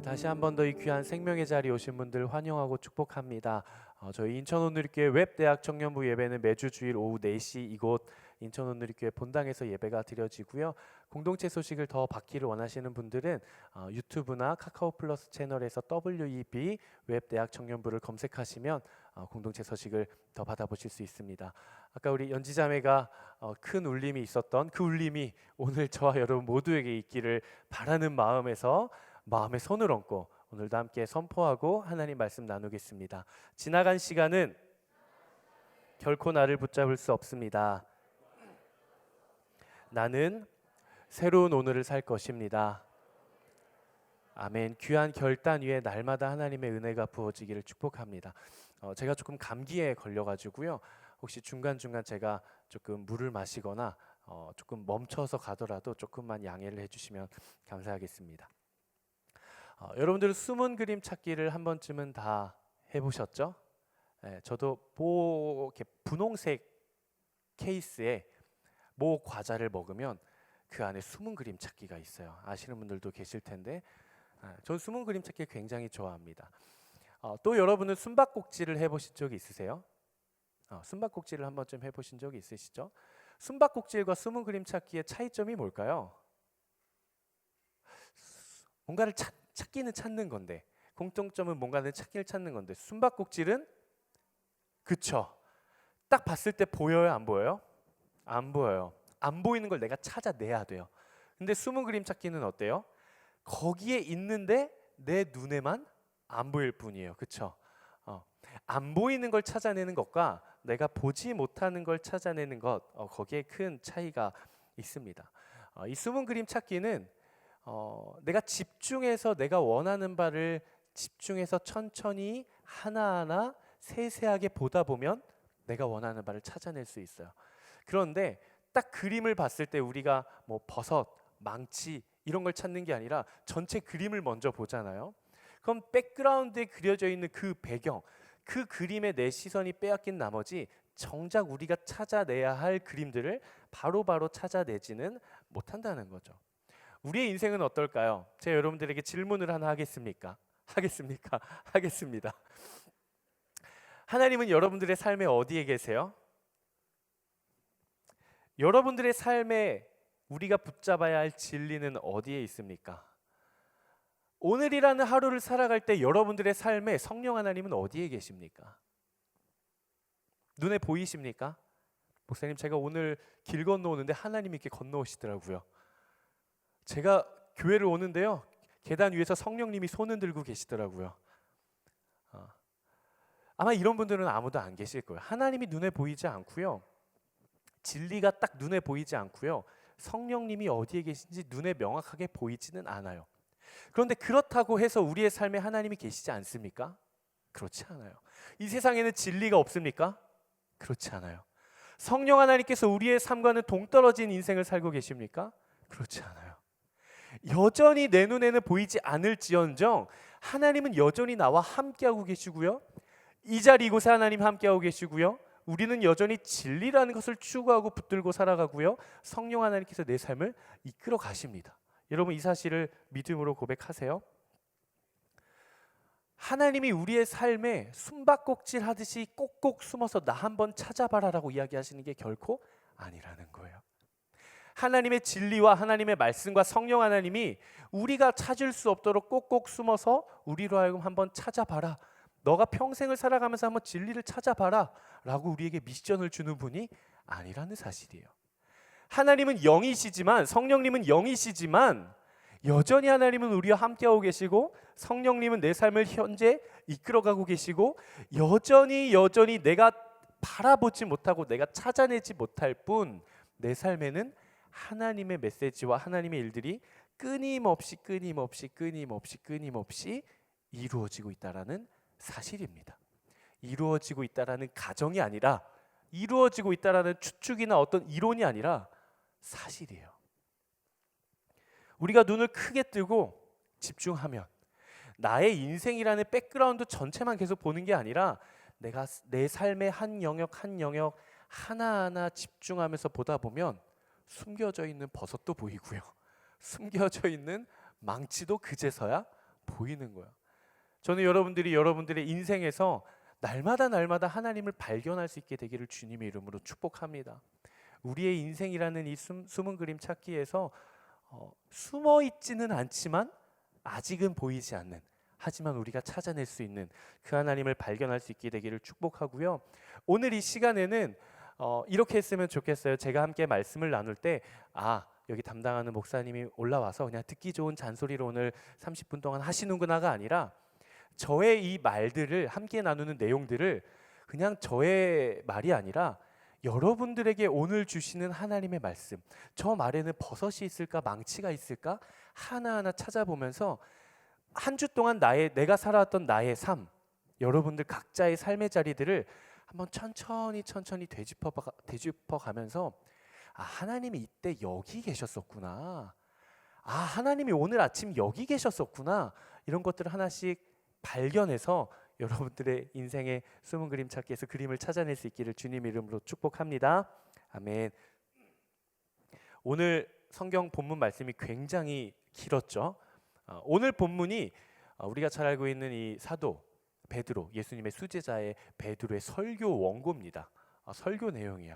다시 한 번 더 이 귀한 생명의 자리에 오신 분들 환영하고 축복합니다. 저희 인천온누리교회 웹대학 청년부 예배는 매주 주일 오후 4시 이곳 인천온누리교회 본당에서 예배가 드려지고요. 공동체 소식을 더 받기를 원하시는 분들은 유튜브나 카카오 플러스 채널에서 WEB 웹대학 청년부를 검색하시면 공동체 소식을 더 받아보실 수 있습니다. 아까 우리 연지자매가 큰 울림이 있었던 그 울림이 오늘 저와 여러분 모두에게 있기를 바라는 마음에서 마음에 손을 얹고 오늘도 함께 선포하고 하나님 말씀 나누겠습니다. 지나간 시간은 결코 나를 붙잡을 수 없습니다. 나는 새로운 오늘을 살 것입니다. 아멘. 귀한 결단 위에 날마다 하나님의 은혜가 부어지기를 축복합니다. 제가 조금 감기에 걸려가지고요. 혹시 중간중간 제가 조금 물을 마시거나 조금 멈춰서 가더라도 조금만 양해를 해주시면 감사하겠습니다. 여러분들 숨은 그림 찾기를 한 번쯤은 다 해보셨죠? 저도 이렇게 분홍색 케이스에 모 과자를 먹으면 그 안에 숨은 그림 찾기가 있어요. 아시는 분들도 계실 텐데 전 숨은 그림 찾기 굉장히 좋아합니다. 또 여러분은 숨바꼭질을 해보신 적이 있으세요? 숨바꼭질을 한 번쯤 해보신 적이 있으시죠? 숨바꼭질과 숨은 그림 찾기의 차이점이 뭘까요? 뭔가를 찾기는 찾는 건데, 공통점은 뭔가를 찾는 건데, 숨바꼭질은 그쵸? 딱 봤을 때 보여요, 안 보여요? 안 보여요. 안 보이는 걸 내가 찾아내야 돼요. 근데 숨은 그림 찾기는 어때요? 거기에 있는데 내 눈에만 안 보일 뿐이에요. 그쵸? 안 보이는 걸 찾아내는 것과 내가 보지 못하는 걸 찾아내는 것, 거기에 큰 차이가 있습니다. 이 숨은 그림 찾기는 내가 집중해서 내가 원하는 바를 집중해서 천천히 하나하나 세세하게 보다 보면 내가 원하는 바를 찾아낼 수 있어요. 그런데 딱 그림을 봤을 때 우리가 뭐 버섯, 망치 이런 걸 찾는 게 아니라 전체 그림을 먼저 보잖아요. 그럼 백그라운드에 그려져 있는 그 배경, 그 그림에 내 시선이 빼앗긴 나머지 정작 우리가 찾아내야 할 그림들을 바로바로 찾아내지는 못한다는 거죠. 우리의 인생은 어떨까요? 제가 여러분들에게 질문을 하나 하겠습니까? 하겠습니다. 하나님은 여러분들의 삶에 어디에 계세요? 여러분들의 삶에 우리가 붙잡아야 할 진리는 어디에 있습니까? 오늘이라는 하루를 살아갈 때 여러분들의 삶에 성령 하나님은 어디에 계십니까? 눈에 보이십니까? 목사님, 제가 오늘 길 건너오는데 하나님이 이렇게 건너오시더라고요. 제가 교회를 오는데요, 계단 위에서 성령님이 손을 들고 계시더라고요. 아마 이런 분들은 아무도 안 계실 거예요. 하나님이 눈에 보이지 않고요, 진리가 딱 눈에 보이지 않고요, 성령님이 어디에 계신지 눈에 명확하게 보이지는 않아요. 그런데 그렇다고 해서 우리의 삶에 하나님이 계시지 않습니까? 그렇지 않아요. 이 세상에는 진리가 없습니까? 그렇지 않아요. 성령 하나님께서 우리의 삶과는 동떨어진 인생을 살고 계십니까? 그렇지 않아요. 여전히 내 눈에는 보이지 않을지언정 하나님은 여전히 나와 함께하고 계시고요, 이 자리 이곳에 하나님 함께하고 계시고요, 우리는 여전히 진리라는 것을 추구하고 붙들고 살아가고요, 성령 하나님께서 내 삶을 이끌어 가십니다. 여러분, 이 사실을 믿음으로 고백하세요. 하나님이 우리의 삶에 숨바꼭질 하듯이 꼭꼭 숨어서 나 한번 찾아봐라라고 이야기하시는 게 결코 아니라는 거예요. 하나님의 진리와 하나님의 말씀과 성령 하나님이 우리가 찾을 수 없도록 꼭꼭 숨어서 우리로 하여금 한번 찾아봐라, 너가 평생을 살아가면서 한번 진리를 찾아봐라 라고 우리에게 미션을 주는 분이 아니라는 사실이에요. 하나님은 영이시지만, 성령님은 영이시지만 여전히 하나님은 우리와 함께하고 계시고, 성령님은 내 삶을 현재 이끌어가고 계시고, 여전히 내가 바라보지 못하고 내가 찾아내지 못할 뿐 내 삶에는 하나님의 메시지와 하나님의 일들이 끊임없이 이루어지고 있다라는 사실입니다. 이루어지고 있다라는 가정이 아니라, 이루어지고 있다라는 추측이나 어떤 이론이 아니라 사실이에요. 우리가 눈을 크게 뜨고 집중하면 나의 인생이라는 백그라운드 전체만 계속 보는 게 아니라 내가 내 삶의 한 영역 하나하나 집중하면서 보다 보면 숨겨져 있는 버섯도 보이고요, 숨겨져 있는 망치도 그제서야 보이는 거야. 저는 여러분들이 여러분들의 인생에서 날마다 하나님을 발견할 수 있게 되기를 주님의 이름으로 축복합니다. 우리의 인생이라는 이 숨은 그림 찾기에서 숨어 있지는 않지만 아직은 보이지 않는, 하지만 우리가 찾아낼 수 있는 그 하나님을 발견할 수 있게 되기를 축복하고요. 오늘 이 시간에는 이렇게 했으면 좋겠어요. 제가 함께 말씀을 나눌 때 여기 담당하는 목사님이 올라와서 그냥 듣기 좋은 잔소리로 오늘 30분 동안 하시는구나가 아니라 저의 이 말들을 함께 나누는 내용들을 그냥 저의 말이 아니라 여러분들에게 오늘 주시는 하나님의 말씀, 저 말에는 버섯이 있을까 망치가 있을까 하나하나 찾아보면서 한 주 동안 내가 살아왔던 나의 삶, 여러분들 각자의 삶의 자리들을 한번 천천히 되짚어 가면서 하나님이 이때 여기 계셨었구나, 하나님이 오늘 아침 여기 계셨었구나, 이런 것들을 하나씩 발견해서 여러분들의 인생의 숨은 그림 찾기에서 그림을 찾아낼 수 있기를 주님 이름으로 축복합니다. 아멘. 오늘 성경 본문 말씀이 굉장히 길었죠. 오늘 본문이 우리가 잘 알고 있는 이 사도 베드로, 예수님의 수제자의 베드로의 설교 원고입니다. 설교 내용이에요.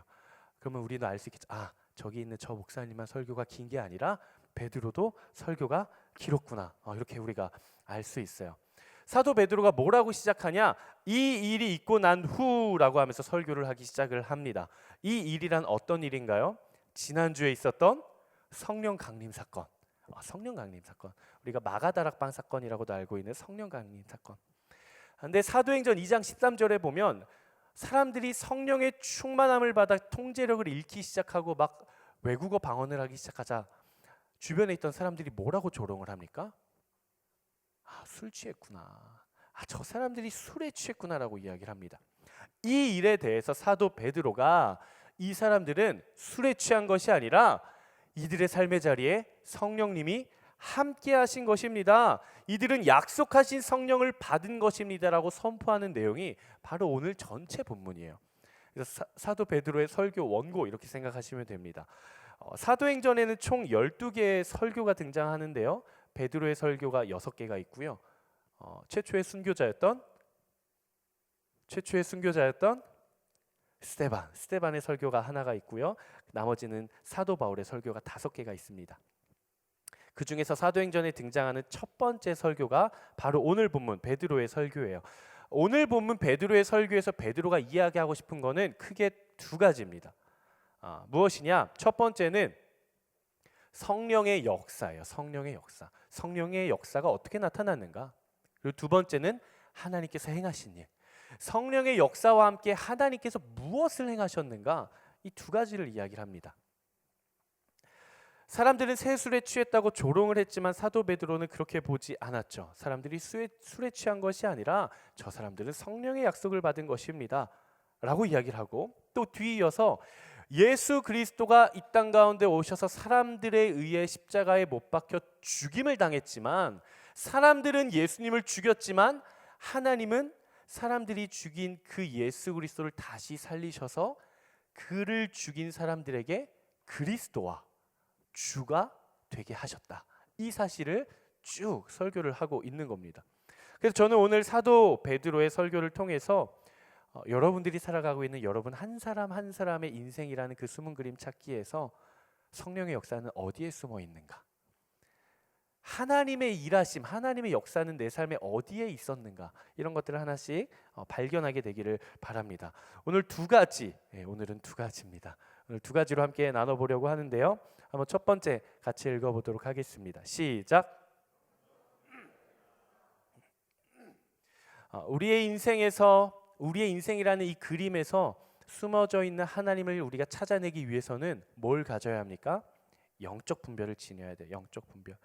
그러면 우리는 알 수 있겠죠. 저기 있는 저 목사님만 설교가 긴 게 아니라 베드로도 설교가 길었구나. 이렇게 우리가 알 수 있어요. 사도 베드로가 뭐라고 시작하냐? 이 일이 있고 난 후라고 하면서 설교를 하기 시작을 합니다. 이 일이란 어떤 일인가요? 지난주에 있었던 성령 강림 사건. 성령 강림 사건. 우리가 마가다락방 사건이라고도 알고 있는 성령 강림 사건. 근데 사도행전 2장 13절에 보면 사람들이 성령의 충만함을 받아 통제력을 잃기 시작하고 막 외국어 방언을 하기 시작하자 주변에 있던 사람들이 뭐라고 조롱을 합니까? 술 취했구나. 저 사람들이 술에 취했구나라고 이야기를 합니다. 이 일에 대해서 사도 베드로가 이 사람들은 술에 취한 것이 아니라 이들의 삶의 자리에 성령님이 함께 하신 것입니다. 이들은 약속하신 성령을 받은 것입니다라고 선포하는 내용이 바로 오늘 전체 본문이에요. 그래서 사도 베드로의 설교 원고 이렇게 생각하시면 됩니다. 사도행전에는 총 12개의 설교가 등장하는데요. 베드로의 설교가 6개가 있고요. 최초의 순교자였던 스데반의 설교가 하나가 있고요. 나머지는 사도 바울의 설교가 5개가 있습니다. 그 중에서 사도행전에 등장하는 첫 번째 설교가 바로 오늘 본문 베드로의 설교예요. 오늘 본문 베드로의 설교에서 베드로가 이야기하고 싶은 거는 크게 2가지입니다. 무엇이냐? 첫 번째는 성령의 역사예요. 성령의 역사. 성령의 역사가 어떻게 나타났는가? 그리고 2번째는 하나님께서 행하신 일. 성령의 역사와 함께 하나님께서 무엇을 행하셨는가? 이 2가지를 이야기를 합니다. 사람들은 새술에 취했다고 조롱을 했지만 사도 베드로는 그렇게 보지 않았죠. 사람들이 술에 취한 것이 아니라 저 사람들은 성령의 약속을 받은 것입니다 라고 이야기를 하고, 또 뒤이어서 예수 그리스도가 이 땅 가운데 오셔서 사람들에 의해 십자가에 못 박혀 죽임을 당했지만, 사람들은 예수님을 죽였지만 하나님은 사람들이 죽인 그 예수 그리스도를 다시 살리셔서 그를 죽인 사람들에게 그리스도와 주가 되게 하셨다. 이 사실을 쭉 설교를 하고 있는 겁니다. 그래서 저는 오늘 사도 베드로의 설교를 통해서 여러분들이 살아가고 있는 여러분 한 사람 한 사람의 인생이라는 그 숨은 그림 찾기에서 성령의 역사는 어디에 숨어 있는가? 하나님의 일하심, 하나님의 역사는 내 삶에 어디에 있었는가? 이런 것들을 하나씩 발견하게 되기를 바랍니다. 오늘은 2가지입니다. 오늘 2가지로 함께 나눠보려고 하는데요. 한번 첫 번째 같이 읽어보도록 하겠습니다. 시작. 우리의 인생이라는 이 그림에서 숨어져 있는 하나님을 우리가 찾아내기 위해서는 뭘 가져야 합니까? 영적 분별을 지녀야 돼요. 영적 분별.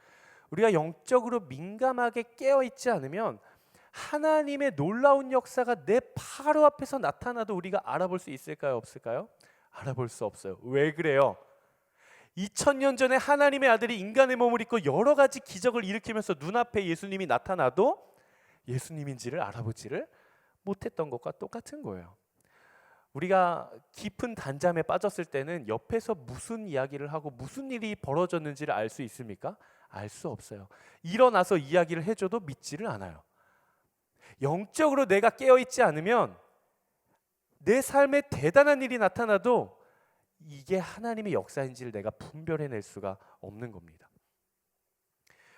우리가 영적으로 민감하게 깨어있지 않으면 하나님의 놀라운 역사가 내 바로 앞에서 나타나도 우리가 알아볼 수 있을까요? 없을까요? 알아볼 수 없어요. 왜 그래요? 2000년 전에 하나님의 아들이 인간의 몸을 입고 여러 가지 기적을 일으키면서 눈앞에 예수님이 나타나도 예수님인지를 알아보지를 못했던 것과 똑같은 거예요. 우리가 깊은 단잠에 빠졌을 때는 옆에서 무슨 이야기를 하고 무슨 일이 벌어졌는지를 알 수 있습니까? 알 수 없어요. 일어나서 이야기를 해줘도 믿지를 않아요. 영적으로 내가 깨어있지 않으면 내 삶에 대단한 일이 나타나도 이게 하나님의 역사인지를 내가 분별해낼 수가 없는 겁니다.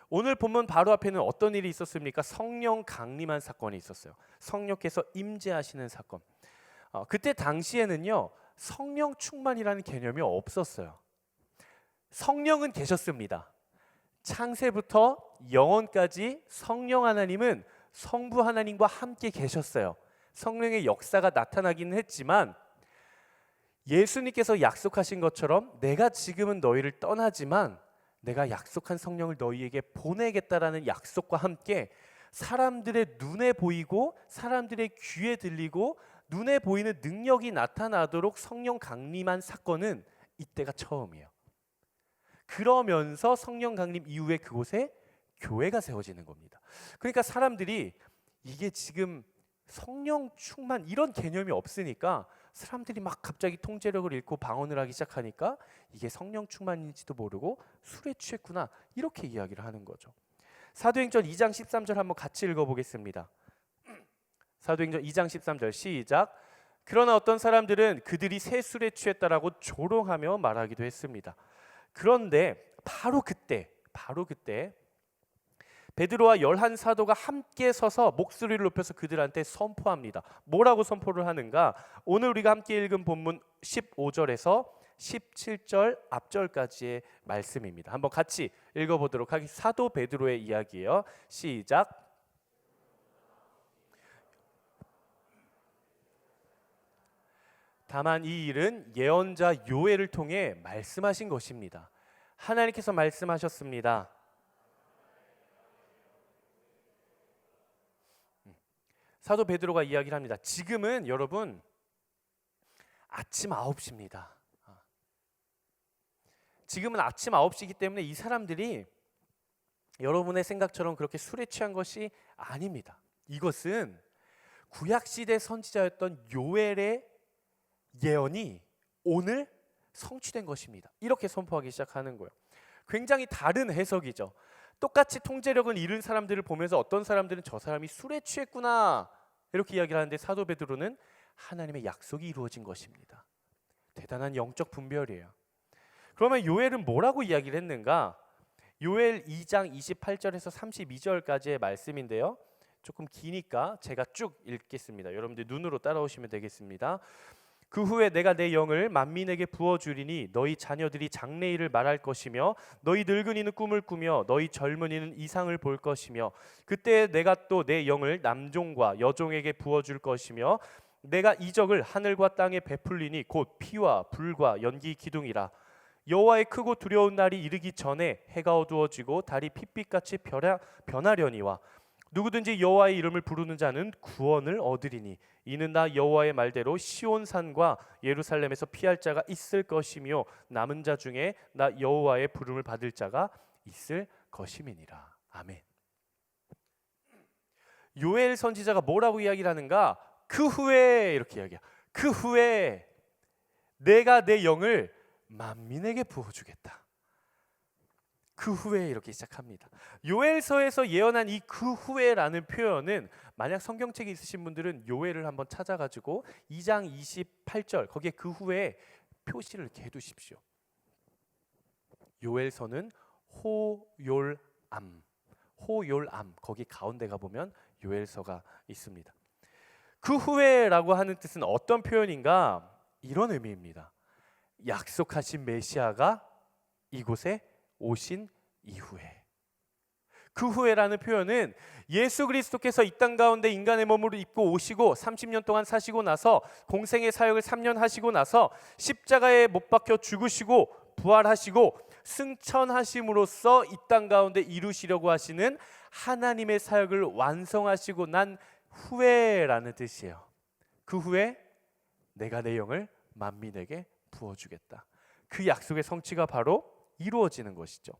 오늘 본문 바로 앞에는 어떤 일이 있었습니까? 성령 강림한 사건이 있었어요. 성령께서 임재하시는 사건. 그때 당시에는요, 성령 충만이라는 개념이 없었어요. 성령은 계셨습니다. 창세부터 영원까지 성령 하나님은 성부 하나님과 함께 계셨어요. 성령의 역사가 나타나기는 했지만 예수님께서 약속하신 것처럼 내가 지금은 너희를 떠나지만 내가 약속한 성령을 너희에게 보내겠다라는 약속과 함께 사람들의 눈에 보이고 사람들의 귀에 들리고 눈에 보이는 능력이 나타나도록 성령 강림한 사건은 이때가 처음이에요. 그러면서 성령 강림 이후에 그곳에 교회가 세워지는 겁니다. 그러니까 사람들이 이게 지금 성령 충만 이런 개념이 없으니까 사람들이 막 갑자기 통제력을 잃고 방언을 하기 시작하니까 이게 성령 충만인지도 모르고 술에 취했구나 이렇게 이야기를 하는 거죠. 사도행전 2장 13절 한번 같이 읽어보겠습니다. 사도행전 2장 13절 시작. 그러나 어떤 사람들은 그들이 새 술에 취했다라고 조롱하며 말하기도 했습니다. 그런데 바로 그때 베드로와 11 사도가 함께 서서 목소리를 높여서 그들한테 선포합니다. 뭐라고 선포를 하는가? 오늘 우리가 함께 읽은 본문 15절에서 17절 앞절까지의 말씀입니다. 한번 같이 읽어보도록 하겠습니다. 사도 베드로의 이야기예요. 시작. 다만 이 일은 예언자 요엘을 통해 말씀하신 것입니다. 하나님께서 말씀하셨습니다. 사도 베드로가 이야기를 합니다. 지금은 여러분 아침 9시입니다. 지금은 아침 9시이기 때문에 이 사람들이 여러분의 생각처럼 그렇게 술에 취한 것이 아닙니다. 이것은 구약시대 선지자였던 요엘의 예언이 오늘 성취된 것입니다. 이렇게 선포하기 시작하는 거예요. 굉장히 다른 해석이죠. 똑같이 통제력을 잃은 사람들을 보면서 어떤 사람들은 저 사람이 술에 취했구나 이렇게 이야기를 하는데 사도 베드로는 하나님의 약속이 이루어진 것입니다. 대단한 영적 분별이에요. 그러면 요엘은 뭐라고 이야기를 했는가? 요엘 2장 28절에서 32절까지의 말씀인데요. 조금 기니까 제가 쭉 읽겠습니다. 여러분들 눈으로 따라오시면 되겠습니다. 그 후에 내가 내 영을 만민에게 부어주리니 너희 자녀들이 장래일을 말할 것이며 너희 늙은이는 꿈을 꾸며 너희 젊은이는 이상을 볼 것이며 그때 내가 또 내 영을 남종과 여종에게 부어줄 것이며 내가 이적을 하늘과 땅에 베풀리니 곧 피와 불과 연기 기둥이라. 여호와의 크고 두려운 날이 이르기 전에 해가 어두워지고 달이 핏빛같이 변하려니와 누구든지 여호와의 이름을 부르는 자는 구원을 얻으리니 이는 나 여호와의 말대로 시온산과 예루살렘에서 피할 자가 있을 것이며 남은 자 중에 나 여호와의 부름을 받을 자가 있을 것임이니라. 아멘. 요엘 선지자가 뭐라고 이야기를 하는가? 그 후에 이렇게 이야기해요. 그 후에 내가 내 영을 만민에게 부어주겠다. 그 후에 이렇게 시작합니다. 요엘서에서 예언한 이 그 후에라는 표현은 만약 성경책이 있으신 분들은 요엘을 한번 찾아가지고 2장 28절 거기에 그 후에 표시를 이렇게 해두십시오. 요엘서는 호욜암 거기 가운데 가보면 요엘서가 있습니다. 그 후에라고 하는 뜻은 어떤 표현인가? 이런 의미입니다. 약속하신 메시아가 이곳에 오신 이후에. 그 후에라는 표현은 예수 그리스도께서 이 땅 가운데 인간의 몸으로 입고 오시고 30년 동안 사시고 나서 공생의 사역을 3년 하시고 나서 십자가에 못 박혀 죽으시고 부활하시고 승천하심으로써 이 땅 가운데 이루시려고 하시는 하나님의 사역을 완성하시고 난 후에라는 뜻이에요. 그 후에 내가 내 영을 만민에게 부어주겠다. 그 약속의 성취가 바로 이루어지는 것이죠.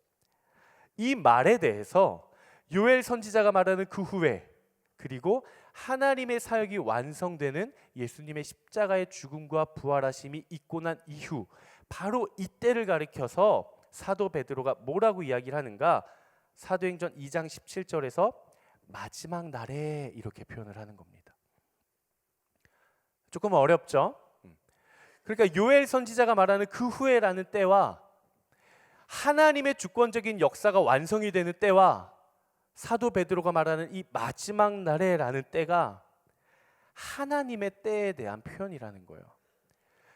이 말에 대해서 요엘 선지자가 말하는 그 후에 그리고 하나님의 사역이 완성되는 예수님의 십자가의 죽음과 부활하심이 있고 난 이후 바로 이때를 가리켜서 사도 베드로가 뭐라고 이야기를 하는가? 사도행전 2장 17절에서 마지막 날에 이렇게 표현을 하는 겁니다. 조금 어렵죠? 그러니까 요엘 선지자가 말하는 그 후에라는 때와 하나님의 주권적인 역사가 완성이 되는 때와 사도 베드로가 말하는 이 마지막 날에라는 때가 하나님의 때에 대한 표현이라는 거예요.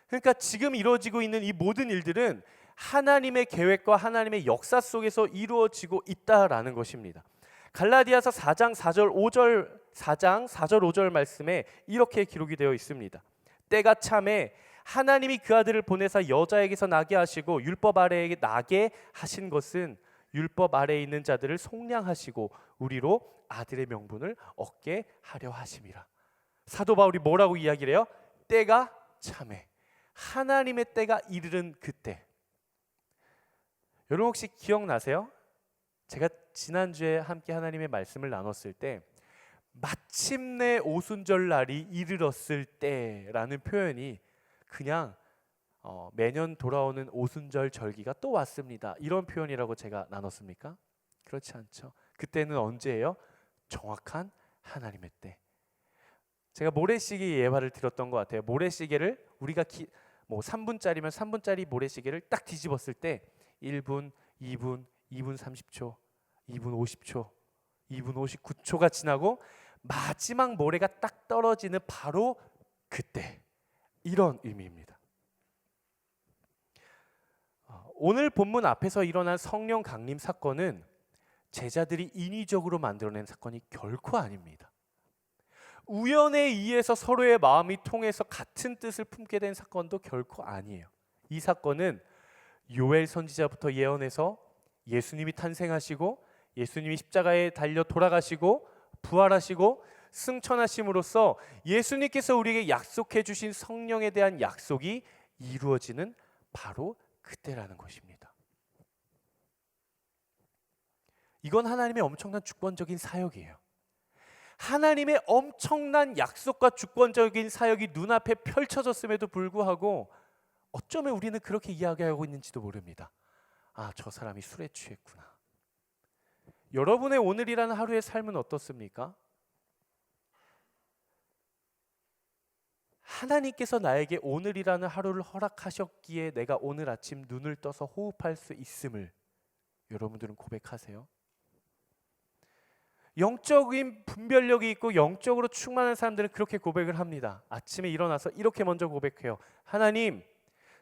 그러니까 지금 이루어지고 있는 이 모든 일들은 하나님의 계획과 하나님의 역사 속에서 이루어지고 있다라는 것입니다. 갈라디아서 4장 4절 5절 말씀에 이렇게 기록이 되어 있습니다. 때가 참에 하나님이 그 아들을 보내사 여자에게서 나게 하시고 율법 아래에 나게 하신 것은 율법 아래에 있는 자들을 속량하시고 우리로 아들의 명분을 얻게 하려 하심이라. 사도 바울이 뭐라고 이야기를 해요? 때가 참에, 하나님의 때가 이르는 그때. 여러분 혹시 기억나세요? 제가 지난주에 함께 하나님의 말씀을 나눴을 때 마침내 오순절 날이 이르렀을 때라는 표현이 그냥 매년 돌아오는 오순절 절기가 또 왔습니다, 이런 표현이라고 제가 나눴습니까? 그렇지 않죠. 그때는 언제예요? 정확한 하나님의 때. 제가 모래시계 예화를 드렸던 것 같아요. 모래시계를 우리가 3분짜리면 3분짜리 모래시계를 딱 뒤집었을 때 1분, 2분, 2분 30초, 2분 50초, 2분 59초가 지나고 마지막 모래가 딱 떨어지는 바로 그때, 이런 의미입니다. 오늘 본문 앞에서 일어난 성령 강림 사건은 제자들이 인위적으로 만들어낸 사건이 결코 아닙니다. 우연에 의해서 서로의 마음이 통해서 같은 뜻을 품게 된 사건도 결코 아니에요. 이 사건은 요엘 선지자부터 예언해서 예수님이 탄생하시고 예수님이 십자가에 달려 돌아가시고 부활하시고 승천하심으로써 예수님께서 우리에게 약속해 주신 성령에 대한 약속이 이루어지는 바로 그때라는 것입니다. 이건 하나님의 엄청난 주권적인 사역이에요. 하나님의 엄청난 약속과 주권적인 사역이 눈앞에 펼쳐졌음에도 불구하고 어쩌면 우리는 그렇게 이야기하고 있는지도 모릅니다. 아, 저 사람이 술에 취했구나. 여러분의 오늘이라는 하루의 삶은 어떻습니까? 하나님께서 나에게 오늘이라는 하루를 허락하셨기에 내가 오늘 아침 눈을 떠서 호흡할 수 있음을 여러분들은 고백하세요? 영적인 분별력이 있고 영적으로 충만한 사람들은 그렇게 고백을 합니다. 아침에 일어나서 이렇게 먼저 고백해요. 하나님,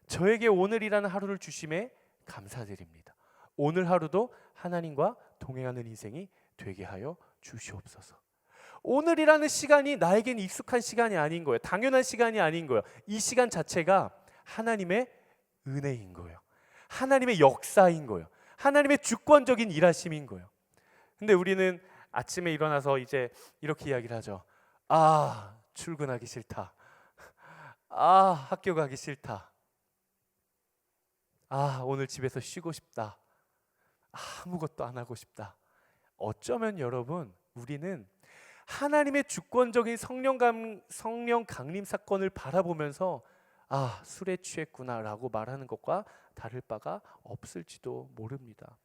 저에게 오늘이라는 하루를 주심에 감사드립니다. 오늘 하루도 하나님과 동행하는 인생이 되게 하여 주시옵소서. 오늘이라는 시간이 나에겐 익숙한 시간이 아닌 거예요. 당연한 시간이 아닌 거예요. 이 시간 자체가 하나님의 은혜인 거예요. 하나님의 역사인 거예요. 하나님의 주권적인 일하심인 거예요. 근데 우리는 아침에 일어나서 이제 이렇게 이야기를 하죠. 아, 출근하기 싫다. 아, 학교 가기 싫다. 아, 오늘 집에서 쉬고 싶다. 아무것도 안 하고 싶다. 어쩌면 여러분, 우리는 하나님의 주권적인 성령 강림 사건을 바라보면서 아, 술에 취했구나 라고 말하는 것과 다를 바가 없을지도 모릅니다.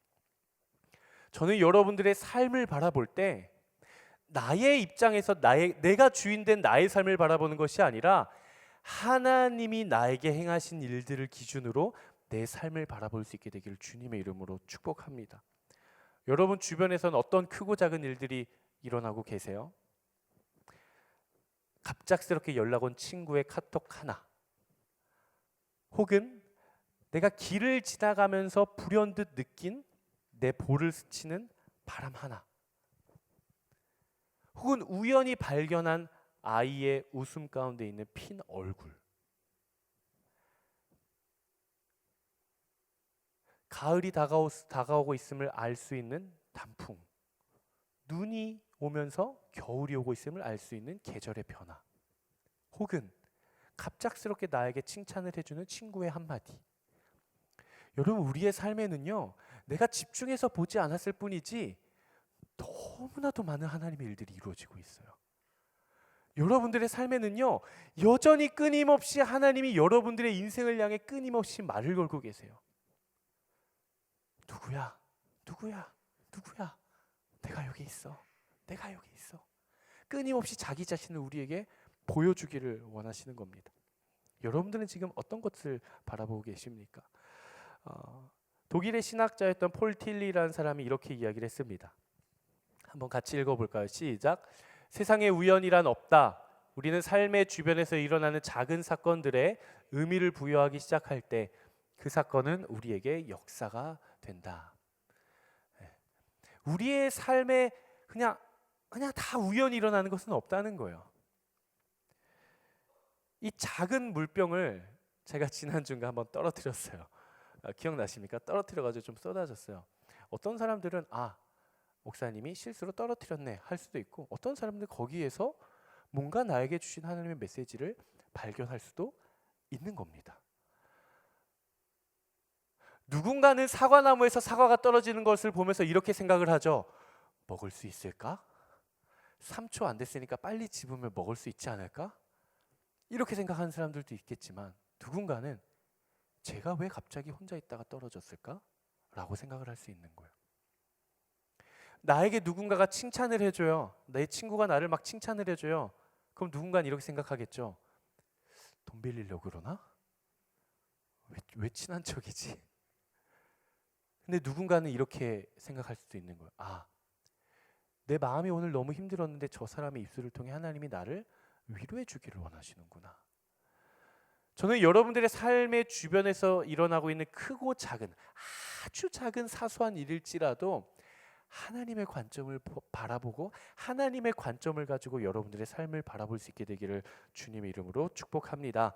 저는 여러분들의 삶을 바라볼 때 나의 입장에서 내가 주인된 나의 삶을 바라보는 것이 아니라 하나님이 나에게 행하신 일들을 기준으로 내 삶을 바라볼 수 있게 되기를 주님의 이름으로 축복합니다. 여러분 주변에서는 어떤 크고 작은 일들이 일어나고 계세요? 갑작스럽게 연락 온 친구의 카톡 하나, 혹은 내가 길을 지나가면서 불현듯 느낀 내 볼을 스치는 바람 하나, 혹은 우연히 발견한 아이의 웃음 가운데 있는 핀 얼굴, 가을이 다가오고 있음을 알 수 있는 단풍, 눈이 오면서 겨울이 오고 있음을 알 수 있는 계절의 변화, 혹은 갑작스럽게 나에게 칭찬을 해주는 친구의 한마디. 여러분, 우리의 삶에는요, 내가 집중해서 보지 않았을 뿐이지 너무나도 많은 하나님의 일들이 이루어지고 있어요. 여러분들의 삶에는요, 여전히 끊임없이 하나님이 여러분들의 인생을 향해 끊임없이 말을 걸고 계세요. 누구야? 누구야? 누구야? 내가 여기 있어. 내가 여기 있어. 끊임없이 자기 자신을 우리에게 보여주기를 원하시는 겁니다. 여러분들은 지금 어떤 것을 바라보고 계십니까? 독일의 신학자였던 폴 틸리라는 사람이 이렇게 이야기를 했습니다. 한번 같이 읽어볼까요? 시작. 세상에 우연이란 없다. 우리는 삶의 주변에서 일어나는 작은 사건들에 의미를 부여하기 시작할 때 그 사건은 우리에게 역사가 된다. 우리의 삶에 그냥 다 우연히 일어나는 것은 없다는 거예요. 이 작은 물병을 제가 지난주인가 한번 떨어뜨렸어요. 기억나십니까? 떨어뜨려가지고 좀 쏟아졌어요. 어떤 사람들은 목사님이 실수로 떨어뜨렸네 할 수도 있고, 어떤 사람들은 거기에서 뭔가 나에게 주신 하나님의 메시지를 발견할 수도 있는 겁니다. 누군가는 사과나무에서 사과가 떨어지는 것을 보면서 이렇게 생각을 하죠. 먹을 수 있을까? 3초 안 됐으니까 빨리 집으면 먹을 수 있지 않을까? 이렇게 생각하는 사람들도 있겠지만, 누군가는 제가 왜 갑자기 혼자 있다가 떨어졌을까? 라고 생각을 할 수 있는 거예요. 나에게 누군가가 칭찬을 해줘요. 내 친구가 나를 막 칭찬을 해줘요. 그럼 누군가는 이렇게 생각하겠죠. 돈 빌리려고 그러나? 왜 친한 척이지? 근데 누군가는 이렇게 생각할 수도 있는 거예요. 내 마음이 오늘 너무 힘들었는데 저 사람의 입술을 통해 하나님이 나를 위로해 주기를 원하시는구나. 저는 여러분들의 삶의 주변에서 일어나고 있는 크고 작은, 아주 작은 사소한 일일지라도 하나님의 관점을 바라보고 하나님의 관점을 가지고 여러분들의 삶을 바라볼 수 있게 되기를 주님의 이름으로 축복합니다.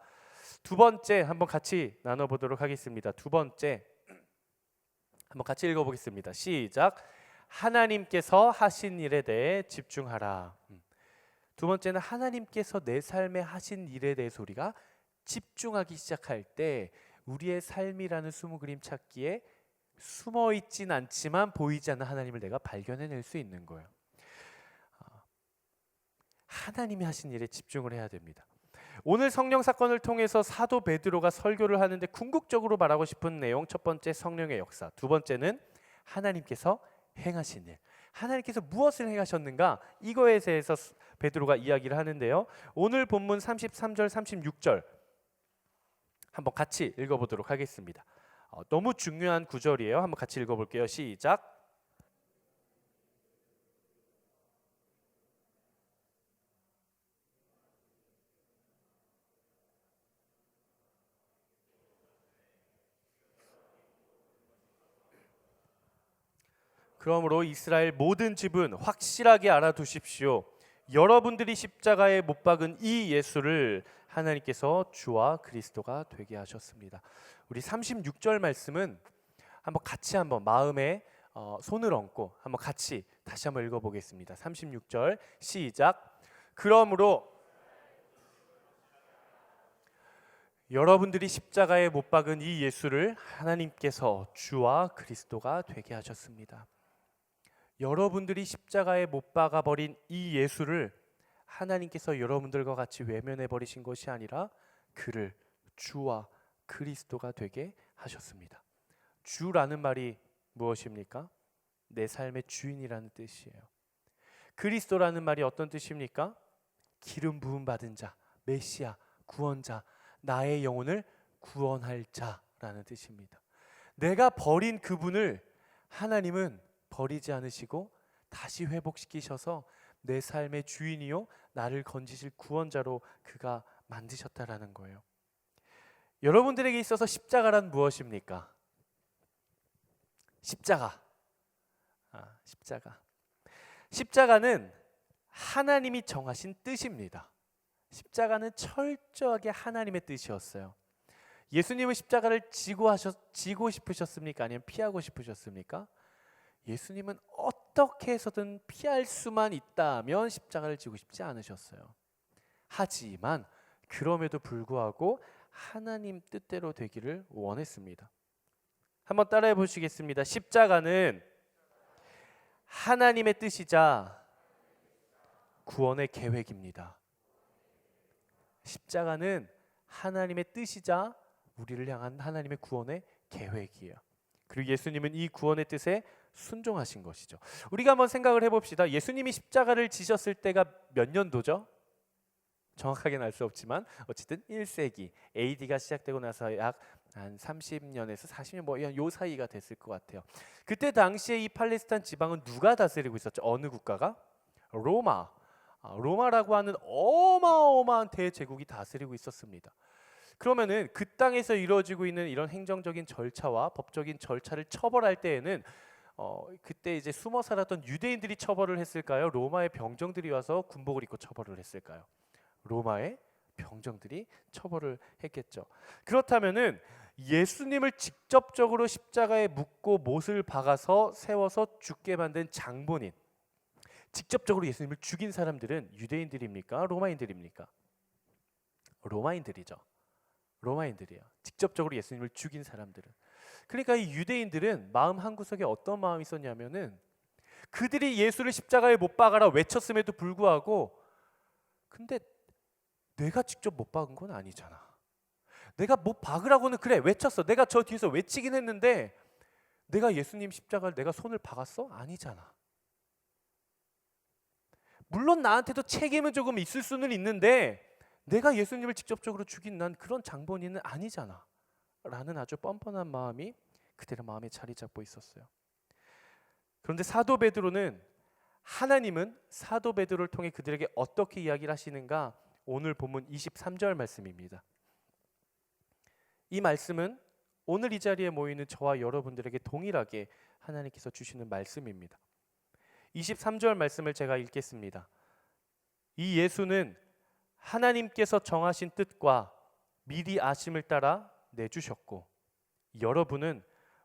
두 번째 한번 같이 나눠보도록 하겠습니다. 두 번째 한번 같이 읽어보겠습니다. 시작. 하나님께서 하신 일에 대해 집중하라. 두 번째는 하나님께서 내 삶에 하신 일에 대해서 우리가 집중하기 시작할 때 우리의 삶이라는 수무 그림 찾기에 숨어 있진 않지만 보이지 않는 하나님을 내가 발견해낼 수 있는 거예요. 하나님이 하신 일에 집중을 해야 됩니다. 오늘 성령 사건을 통해서 사도 베드로가 설교를 하는데 궁극적으로 말하고 싶은 내용, 첫 번째 성령의 역사, 두 번째는 하나님께서 행하신 일. 하나님께서 무엇을 행하셨는가? 이거에 대해서 베드로가 이야기를 하는데요. 오늘 본문 33절 36절 한번 같이 읽어보도록 하겠습니다. 너무 중요한 구절이에요. 한번 같이 읽어볼게요. 시작. 그러므로 이스라엘 모든 집은 확실하게 알아두십시오. 여러분들이 십자가에 못 박은 이 예수를 하나님께서 주와 그리스도가 되게 하셨습니다. 우리 36절 말씀은 한번 마음에 손을 얹고 한번 같이 다시 한번 읽어보겠습니다. 36절 시작. 그러므로 여러분들이 십자가에 못 박은 이 예수를 하나님께서 주와 그리스도가 되게 하셨습니다. 여러분들이 십자가에 못 박아 버린 이 예수를 하나님께서 여러분들과 같이 외면해 버리신 것이 아니라 그를 주와 그리스도가 되게 하셨습니다. 주라는 말이 무엇입니까? 내 삶의 주인이라는 뜻이에요. 그리스도라는 말이 어떤 뜻입니까? 기름 부음 받은 자, 메시아, 구원자, 나의 영혼을 구원할 자라는 뜻입니다. 내가 버린 그분을 하나님은 버리지 않으시고 다시 회복시키셔서 내 삶의 주인이요 나를 건지실 구원자로 그가 만드셨다라는 거예요. 여러분들에게 있어서 십자가란 무엇입니까? 십자가는 하나님이 정하신 뜻입니다. 십자가는 철저하게 하나님의 뜻이었어요. 예수님은 십자가를 지고 싶으셨습니까? 아니면 피하고 싶으셨습니까? 예수님은 어떻게 해서든 피할 수만 있다면 십자가를 지고 싶지 않으셨어요. 하지만 그럼에도 불구하고 하나님 뜻대로 되기를 원했습니다. 한번 따라해 보시겠습니다. 십자가는 하나님의 뜻이자 구원의 계획입니다. 십자가는 하나님의 뜻이자 우리를 향한 하나님의 구원의 계획이에요. 그리고 예수님은 이 구원의 뜻에 순종하신 것이죠. 우리가 한번 생각을 해봅시다. 예수님이 십자가를 지셨을 때가 몇 년도죠? 정확하게는 알 수 없지만 어쨌든 1세기 AD가 시작되고 나서 약 한 30년에서 40년 뭐 요 사이가 됐을 것 같아요. 그때 당시에 이 팔레스타인 지방은 누가 다스리고 있었죠? 어느 국가가? 로마. 로마라고 하는 어마어마한 대제국이 다스리고 있었습니다. 그러면은 그 땅에서 이루어지고 있는 이런 행정적인 절차와 법적인 절차를 처벌할 때에는 그때 이제 숨어 살았던 유대인들이 처벌을 했을까요? 로마의 병정들이 와서 군복을 입고 처벌을 했을까요? 로마의 병정들이 처벌을 했겠죠. 그렇다면은 예수님을 직접적으로 십자가에 묶고 못을 박아서 세워서 죽게 만든 장본인, 직접적으로 예수님을 죽인 사람들은 유대인들입니까? 로마인들입니까? 로마인들이죠. 로마인들이에요. 직접적으로 예수님을 죽인 사람들은. 그러니까 이 유대인들은 마음 한구석에 어떤 마음이 있었냐면은 그들이 예수를 십자가에 못 박아라 외쳤음에도 불구하고 근데 내가 직접 못 박은 건 아니잖아. 내가 못 박으라고는 그래 외쳤어. 내가 저 뒤에서 외치긴 했는데 내가 예수님 십자가를 내가 손을 박았어? 아니잖아. 물론 나한테도 책임은 조금 있을 수는 있는데 내가 예수님을 직접적으로 죽인 난 그런 장본인은 아니잖아 라는 아주 뻔뻔한 마음이 그들의 마음에 자리 잡고 있었어요. 그런데 사도 베드로는 하나님은 사도 베드로를 통해 그들에게 어떻게 이야기를 하시는가? 오늘 본문 23절 말씀입니다. 이 말씀은 오늘 이 자리에 모이는 저와 여러분들에게 동일하게 하나님께서 주시는 말씀입니다. 23절 말씀을 제가 읽겠습니다. 이 예수는 하나님께서 정하신 뜻과 미리 아심을 따라 내주셨고 여러분은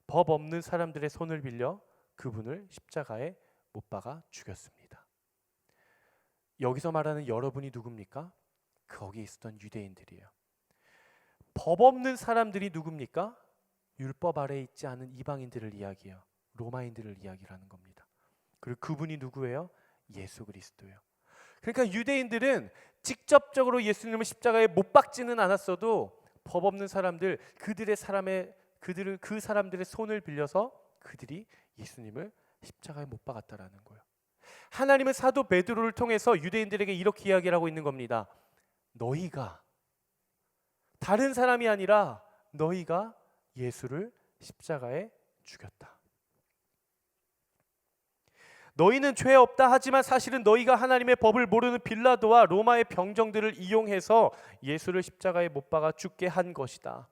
법 없는 사람들의 손을 빌려 그분을 십자가에 못 박아 죽였습니다. 여기서 말하는 여러분이 누굽니까? 거기 있었던 유대인들이에요. 법 없는 사람들이 누굽니까? 율법 아래에 있지 않은 이방인들을 이야기해요. 로마인들을 이야기하는 겁니다. 그리고 그분이 누구예요? 예수 그리스도예요. 그러니까 유대인들은 직접적으로 예수님을 십자가에 못 박지는 않았어도 법 없는 사람들 그들은 그 사람들의 손을 빌려서 그들이 예수님을 십자가에 못 박았다라는 거예요. 하나님은 사도 베드로를 통해서 유대인들에게 이렇게 이야기를 하고 있는 겁니다. 너희가 다른 사람이 아니라 너희가 예수를 십자가에 죽였다. 너희는 죄 없다 하지만 사실은 너희가 하나님의 법을 모르는 빌라도와 로마의 병정들을 이용해서 예수를 십자가에 못 박아 죽게 한 것이다.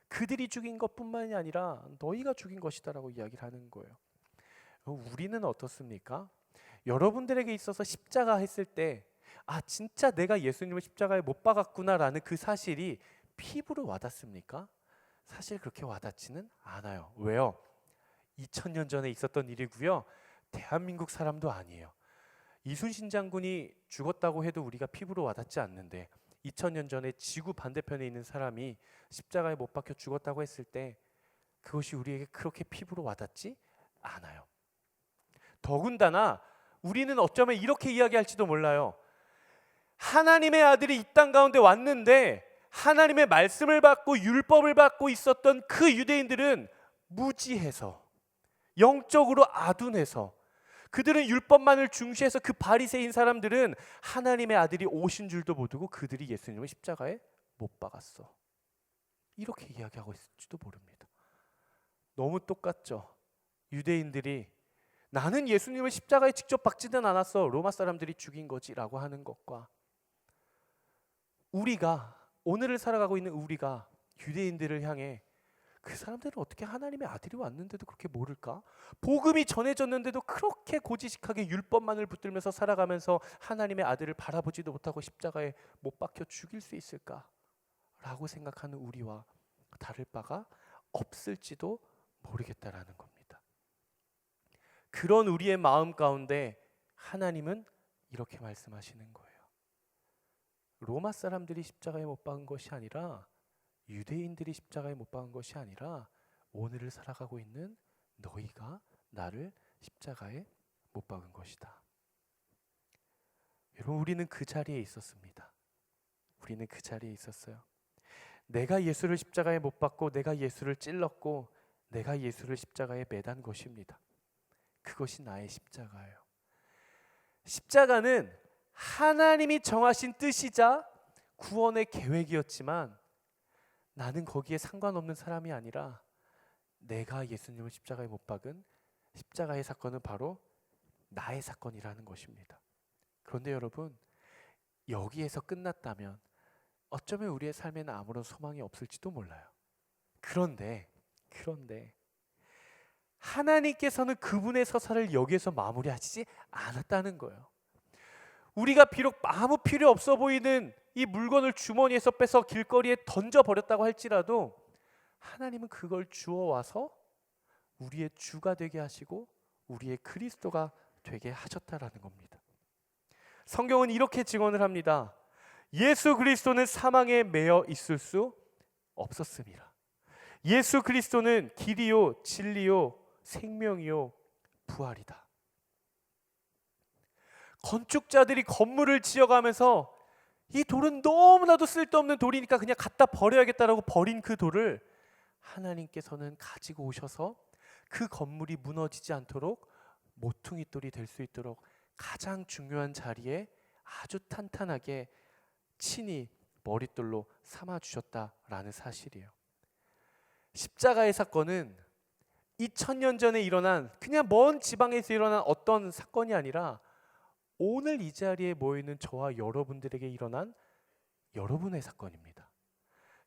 그들이 죽인 것뿐만이 아니라 너희가 죽인 것이다라고 이야기를 하는 거예요. 우리는 어떻습니까? 여러분들에게 있어서 십자가 했을 때 진짜 내가 예수님을 십자가에 못 박았구나라는 그 사실이 피부로 와닿습니까? 사실 그렇게 와닿지는 않아요. 왜요? 2000년 전에 있었던 일이고요. 대한민국 사람도 아니에요. 이순신 장군이 죽었다고 해도 우리가 피부로 와닿지 않는데 2000년 전에 지구 반대편에 있는 사람이 십자가에 못 박혀 죽었다고 했을 때 그것이 우리에게 그렇게 피부로 와닿지 않아요. 더군다나 우리는 어쩌면 이렇게 이야기할지도 몰라요. 하나님의 아들이 이 땅 가운데 왔는데 하나님의 말씀을 받고 율법을 받고 있었던 그 유대인들은 무지해서 영적으로 아둔해서 그들은 율법만을 중시해서 그 바리새인 사람들은 하나님의 아들이 오신 줄도 모르고 그들이 예수님을 십자가에 못 박았어. 이렇게 이야기하고 있을지도 모릅니다. 너무 똑같죠. 유대인들이 나는 예수님을 십자가에 직접 박지는 않았어. 로마 사람들이 죽인 거지라고 하는 것과 우리가 오늘을 살아가고 있는 우리가 유대인들을 향해 그 사람들은 어떻게 하나님의 아들이 왔는데도 그렇게 모를까? 복음이 전해졌는데도 그렇게 고지식하게 율법만을 붙들면서 살아가면서 하나님의 아들을 바라보지도 못하고 십자가에 못 박혀 죽일 수 있을까? 라고 생각하는 우리와 다를 바가 없을지도 모르겠다라는 겁니다. 그런 우리의 마음 가운데 하나님은 이렇게 말씀하시는 거예요. 로마 사람들이 십자가에 못 박은 것이 아니라 유대인들이 십자가에 못 박은 것이 아니라 오늘을 살아가고 있는 너희가 나를 십자가에 못 박은 것이다. 여러분, 우리는 그 자리에 있었습니다. 우리는 그 자리에 있었어요. 내가 예수를 십자가에 못 박고 내가 예수를 찔렀고 내가 예수를 십자가에 매단 것입니다. 그것이 나의 십자가예요. 십자가는 하나님이 정하신 뜻이자 구원의 계획이었지만 나는 거기에 상관없는 사람이 아니라 내가 예수님을 십자가에 못 박은 십자가의 사건은 바로 나의 사건이라는 것입니다. 그런데 여러분, 여기에서 끝났다면 어쩌면 우리의 삶에는 아무런 소망이 없을지도 몰라요. 그런데 하나님께서는 그분의 서사를 여기에서 마무리하시지 않았다는 거예요. 우리가 비록 아무 필요 없어 보이는 이 물건을 주머니에서 빼서 길거리에 던져버렸다고 할지라도 하나님은 그걸 주워와서 우리의 주가 되게 하시고 우리의 그리스도가 되게 하셨다라는 겁니다. 성경은 이렇게 증언을 합니다. 예수 그리스도는 사망에 매여 있을 수 없었습니다. 예수 그리스도는 길이요 진리요 생명이요 부활이다. 건축자들이 건물을 지어가면서 이 돌은 너무나도 쓸데없는 돌이니까 그냥 갖다 버려야겠다라고 버린 그 돌을 하나님께서는 가지고 오셔서 그 건물이 무너지지 않도록 모퉁이 돌이 될 수 있도록 가장 중요한 자리에 아주 탄탄하게 친히 머릿돌로 삼아 주셨다라는 사실이에요. 십자가의 사건은 2000년 전에 일어난 그냥 먼 지방에서 일어난 어떤 사건이 아니라 오늘 이 자리에 모여있는 저와 여러분들에게 일어난 여러분의 사건입니다.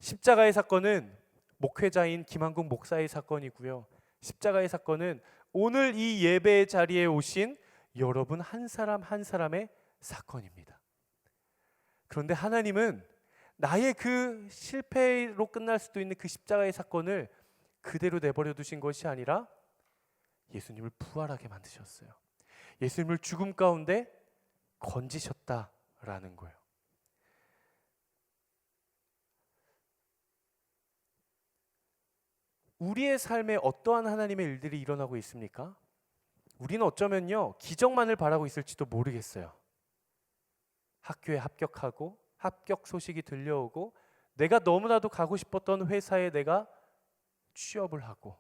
십자가의 사건은 목회자인 김한국 목사의 사건이고요. 십자가의 사건은 오늘 이 예배의 자리에 오신 여러분 한 사람 한 사람의 사건입니다. 그런데 하나님은 나의 그 실패로 끝날 수도 있는 그 십자가의 사건을 그대로 내버려 두신 것이 아니라 예수님을 부활하게 만드셨어요. 예수님을 죽음 가운데 건지셨다라는 거예요. 우리의 삶에 어떠한 하나님의 일들이 일어나고 있습니까? 우리는 어쩌면요 기적만을 바라고 있을지도 모르겠어요. 학교에 합격하고 합격 소식이 들려오고 내가 너무나도 가고 싶었던 회사에 내가 취업을 하고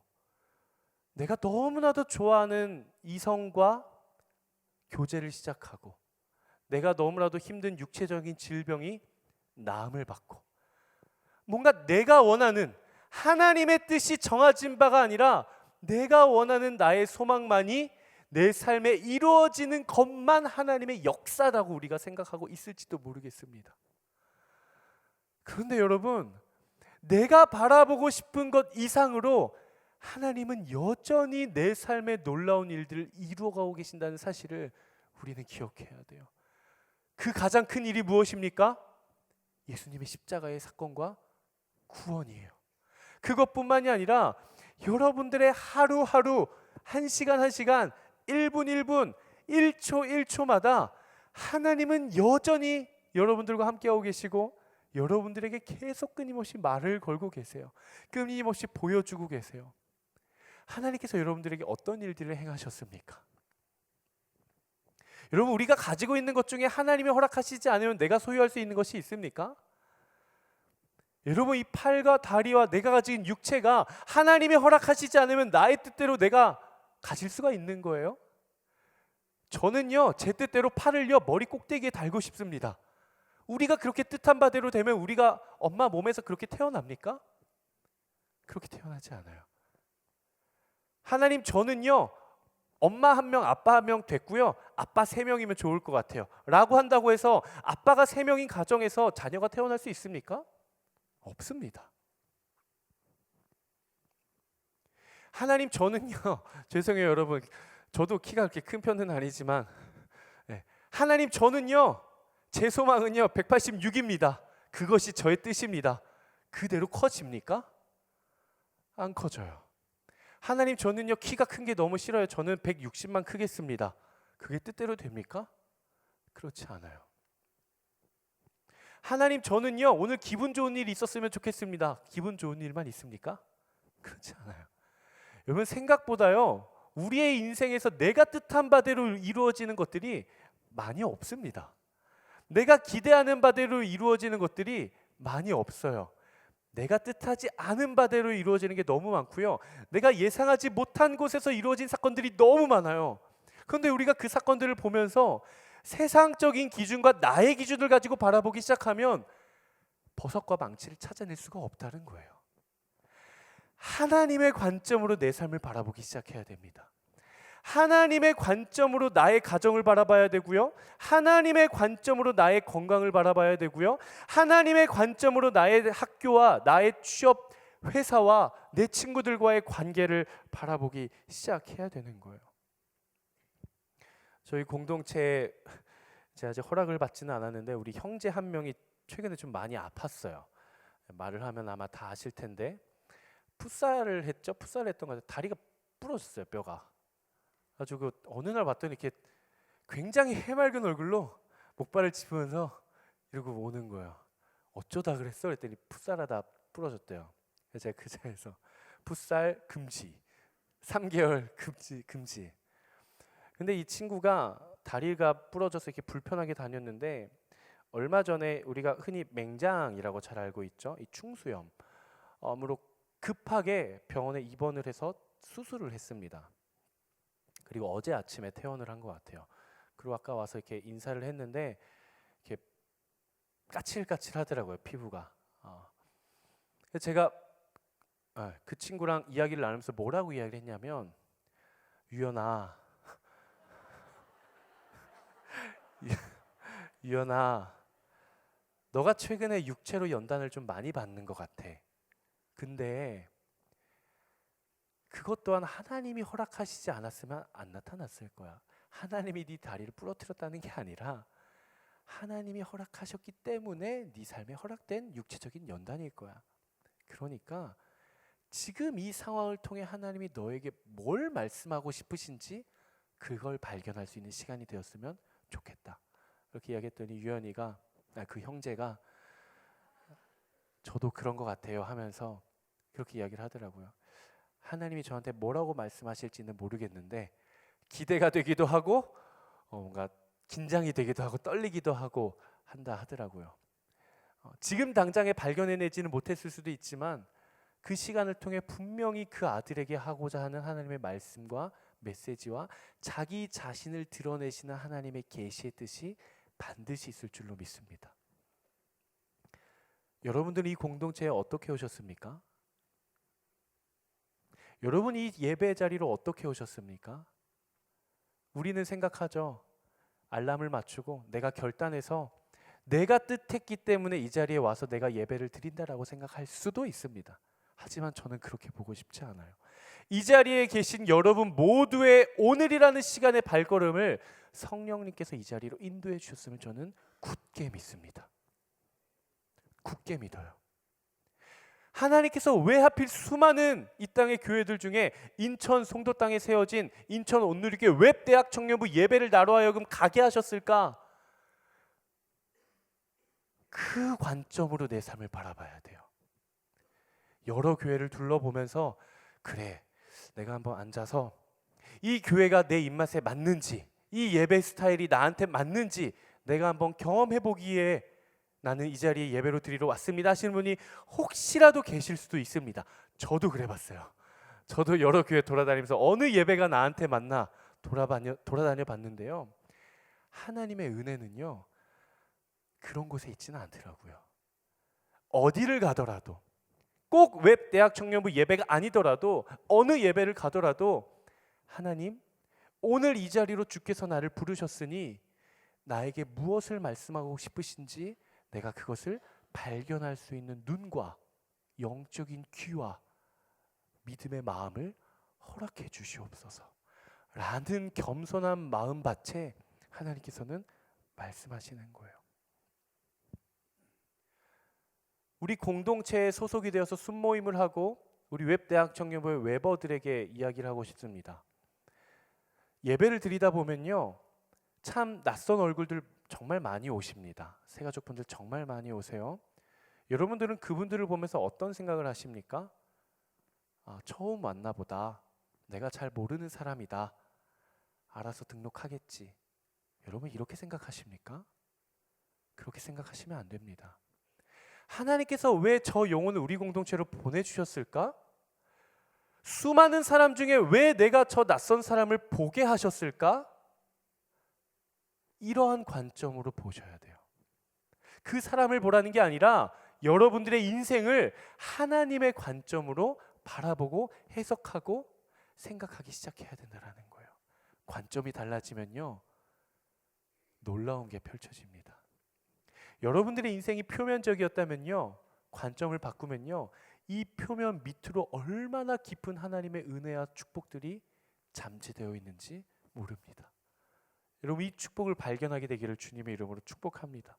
내가 너무나도 좋아하는 이성과 교제를 시작하고 내가 너무나도 힘든 육체적인 질병이 나음을 받고 뭔가 내가 원하는 하나님의 뜻이 정해진 바가 아니라 내가 원하는 나의 소망만이 내 삶에 이루어지는 것만 하나님의 역사라고 우리가 생각하고 있을지도 모르겠습니다. 그런데 여러분, 내가 바라보고 싶은 것 이상으로 하나님은 여전히 내 삶에 놀라운 일들을 이루어가고 계신다는 사실을 우리는 기억해야 돼요. 그 가장 큰 일이 무엇입니까? 예수님의 십자가의 사건과 구원이에요. 그것뿐만이 아니라 여러분들의 하루하루 한 시간 한 시간 1분 1분 1초 1초마다 하나님은 여전히 여러분들과 함께하고 계시고 여러분들에게 계속 끊임없이 말을 걸고 계세요. 끊임없이 보여주고 계세요. 하나님께서 여러분들에게 어떤 일들을 행하셨습니까? 여러분, 우리가 가지고 있는 것 중에 하나님이 허락하시지 않으면 내가 소유할 수 있는 것이 있습니까? 여러분, 이 팔과 다리와 내가 가진 육체가 하나님이 허락하시지 않으면 나의 뜻대로 내가 가질 수가 있는 거예요? 저는요 제 뜻대로 팔을요 머리 꼭대기에 달고 싶습니다. 우리가 그렇게 뜻한 바대로 되면 우리가 엄마 몸에서 그렇게 태어납니까? 그렇게 태어나지 않아요. 하나님, 저는요 엄마 1명 아빠 1명 됐고요 아빠 3명이면 좋을 것 같아요 라고 한다고 해서 아빠가 3명인 가정에서 자녀가 태어날 수 있습니까? 없습니다. 하나님, 저는요 죄송해요 여러분, 저도 키가 그렇게 큰 편은 아니지만 하나님, 저는요 제 소망은요 186입니다. 그것이 저의 뜻입니다. 그대로 커집니까? 안 커져요. 하나님, 저는요 키가 큰 게 너무 싫어요. 저는 160만 크겠습니다. 그게 뜻대로 됩니까? 그렇지 않아요. 하나님, 저는요 오늘 기분 좋은 일이 있었으면 좋겠습니다. 기분 좋은 일만 있습니까? 그렇지 않아요. 여러분, 생각보다요 우리의 인생에서 내가 뜻한 바대로 이루어지는 것들이 많이 없습니다. 내가 기대하는 바대로 이루어지는 것들이 많이 없어요. 내가 뜻하지 않은 바대로 이루어지는 게 너무 많고요. 내가 예상하지 못한 곳에서 이루어진 사건들이 너무 많아요. 그런데 우리가 그 사건들을 보면서 세상적인 기준과 나의 기준을 가지고 바라보기 시작하면 버섯과 망치를 찾아낼 수가 없다는 거예요. 하나님의 관점으로 내 삶을 바라보기 시작해야 됩니다. 하나님의 관점으로 나의 가정을 바라봐야 되고요. 하나님의 관점으로 나의 건강을 바라봐야 되고요. 하나님의 관점으로 나의 학교와 나의 취업, 회사와 내 친구들과의 관계를 바라보기 시작해야 되는 거예요. 저희 공동체에 제가 아직 허락을 받지는 않았는데 우리 형제 한 명이 최근에 좀 많이 아팠어요. 말을 하면 아마 다 아실 텐데 풋살을 했죠. 풋살을 했던 거 같아요. 다리가 부러졌어요. 뼈가. 아주 그 어느 날 봤더니 이렇게 굉장히 해맑은 얼굴로 목발을 짚으면서 이러고 오는 거예요. 어쩌다 그랬어? 그랬더니 풋살하다 부러졌대요. 그래서 제가 그 자리에서 풋살 금지, 3개월 금지. 근데 이 친구가 다리가 부러져서 이렇게 불편하게 다녔는데 얼마 전에 우리가 흔히 맹장이라고 잘 알고 있죠. 이 충수염으로 급하게 병원에 입원을 해서 수술을 했습니다. 그리고 어제 아침에 퇴원을 한 것 같아요. 그리고 아까 와서 이렇게 인사를 했는데 이렇게 까칠까칠하더라고요, 피부가. 그래서 제가 그 친구랑 이야기를 나누면서 뭐라고 이야기를 했냐면, 유연아, 유연아, 너가 최근에 육체로 연단을 좀 많이 받는 것 같아. 근데 그것 또한 하나님이 허락하시지 않았으면 안 나타났을 거야. 하나님이 네 다리를 부러뜨렸다는 게 아니라 하나님이 허락하셨기 때문에 네 삶에 허락된 육체적인 연단일 거야. 그러니까 지금 이 상황을 통해 하나님이 너에게 뭘 말씀하고 싶으신지 그걸 발견할 수 있는 시간이 되었으면 좋겠다. 그렇게 이야기했더니 유연이가, 그 형제가 저도 그런 것 같아요 하면서 그렇게 이야기를 하더라고요. 하나님이 저한테 뭐라고 말씀하실지는 모르겠는데 기대가 되기도 하고 뭔가 긴장이 되기도 하고 떨리기도 하고 한다 하더라고요. 지금 당장에 발견해내지는 못했을 수도 있지만 그 시간을 통해 분명히 그 아들에게 하고자 하는 하나님의 말씀과 메시지와 자기 자신을 드러내시는 하나님의 계시의 뜻이 반드시 있을 줄로 믿습니다. 여러분들은 이 공동체에 어떻게 오셨습니까? 여러분 이 예배 자리로 어떻게 오셨습니까? 우리는 생각하죠. 알람을 맞추고 내가 결단해서 내가 뜻했기 때문에 이 자리에 와서 내가 예배를 드린다라고 생각할 수도 있습니다. 하지만 저는 그렇게 보고 싶지 않아요. 이 자리에 계신 여러분 모두의 오늘이라는 시간의 발걸음을 성령님께서 이 자리로 인도해 주셨으면 저는 굳게 믿습니다. 굳게 믿어요. 하나님께서 왜 하필 수많은 이 땅의 교회들 중에 인천 송도 땅에 세워진 인천 온누리교회 웹대학 청년부 예배를 나로 하여금 가게 하셨을까? 그 관점으로 내 삶을 바라봐야 돼요. 여러 교회를 둘러보면서 그래, 내가 한번 앉아서 이 교회가 내 입맛에 맞는지, 이 예배 스타일이 나한테 맞는지 내가 한번 경험해보기에 나는 이 자리에 예배로 드리러 왔습니다 하시는 분이 혹시라도 계실 수도 있습니다. 저도 그래봤어요. 저도 여러 교회 돌아다니면서 어느 예배가 나한테 맞나 돌아다녀 봤는데요. 하나님의 은혜는요 그런 곳에 있지는 않더라고요. 어디를 가더라도 꼭 웹대학 청년부 예배가 아니더라도 어느 예배를 가더라도 하나님, 오늘 이 자리로 주께서 나를 부르셨으니 나에게 무엇을 말씀하고 싶으신지 내가 그것을 발견할 수 있는 눈과 영적인 귀와 믿음의 마음을 허락해 주시옵소서 라는 겸손한 마음밭에 하나님께서는 말씀하시는 거예요. 우리 공동체에 소속이 되어서 순모임을 하고 우리 웹대학 청년부의 웨버들에게 이야기를 하고 싶습니다. 예배를 드리다 보면요 참 낯선 얼굴들 정말 많이 오십니다. 새가족분들 정말 많이 오세요. 여러분들은 그분들을 보면서 어떤 생각을 하십니까? 처음 왔나 보다. 내가 잘 모르는 사람이다. 알아서 등록하겠지. 여러분 이렇게 생각하십니까? 그렇게 생각하시면 안 됩니다. 하나님께서 왜 저 영혼을 우리 공동체로 보내주셨을까? 수많은 사람 중에 왜 내가 저 낯선 사람을 보게 하셨을까? 이러한 관점으로 보셔야 돼요. 그 사람을 보라는 게 아니라 여러분들의 인생을 하나님의 관점으로 바라보고 해석하고 생각하기 시작해야 된다는 거예요. 관점이 달라지면요, 놀라운 게 펼쳐집니다. 여러분들의 인생이 표면적이었다면요, 관점을 바꾸면요, 이 표면 밑으로 얼마나 깊은 하나님의 은혜와 축복들이 잠재되어 있는지 모릅니다. 여러분, 이 축복을 발견하게 되기를 주님의 이름으로 축복합니다.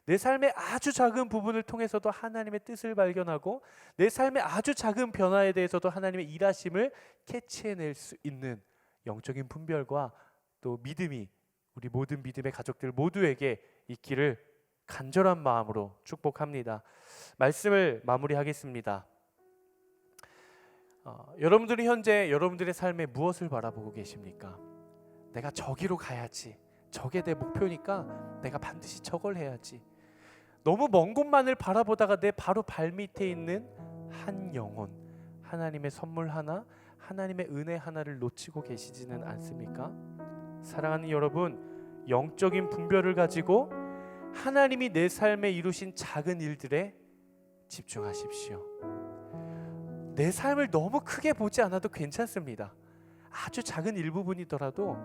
내 삶의 아주 작은 부분을 통해서도 하나님의 뜻을 발견하고 내 삶의 아주 작은 변화에 대해서도 하나님의 일하심을 캐치해낼 수 있는 영적인 분별과 또 믿음이 우리 모든 믿음의 가족들 모두에게 있기를 간절한 마음으로 축복합니다. 말씀을 마무리하겠습니다. 여러분들이 현재 여러분들의 삶에 무엇을 바라보고 계십니까? 내가 저기로 가야지, 저게 내 목표니까 내가 반드시 저걸 해야지. 너무 먼 곳만을 바라보다가 내 바로 발밑에 있는 한 영혼, 하나님의 선물 하나, 하나님의 은혜 하나를 놓치고 계시지는 않습니까? 사랑하는 여러분, 영적인 분별을 가지고 하나님이 내 삶에 이루신 작은 일들에 집중하십시오. 내 삶을 너무 크게 보지 않아도 괜찮습니다. 아주 작은 일부분이더라도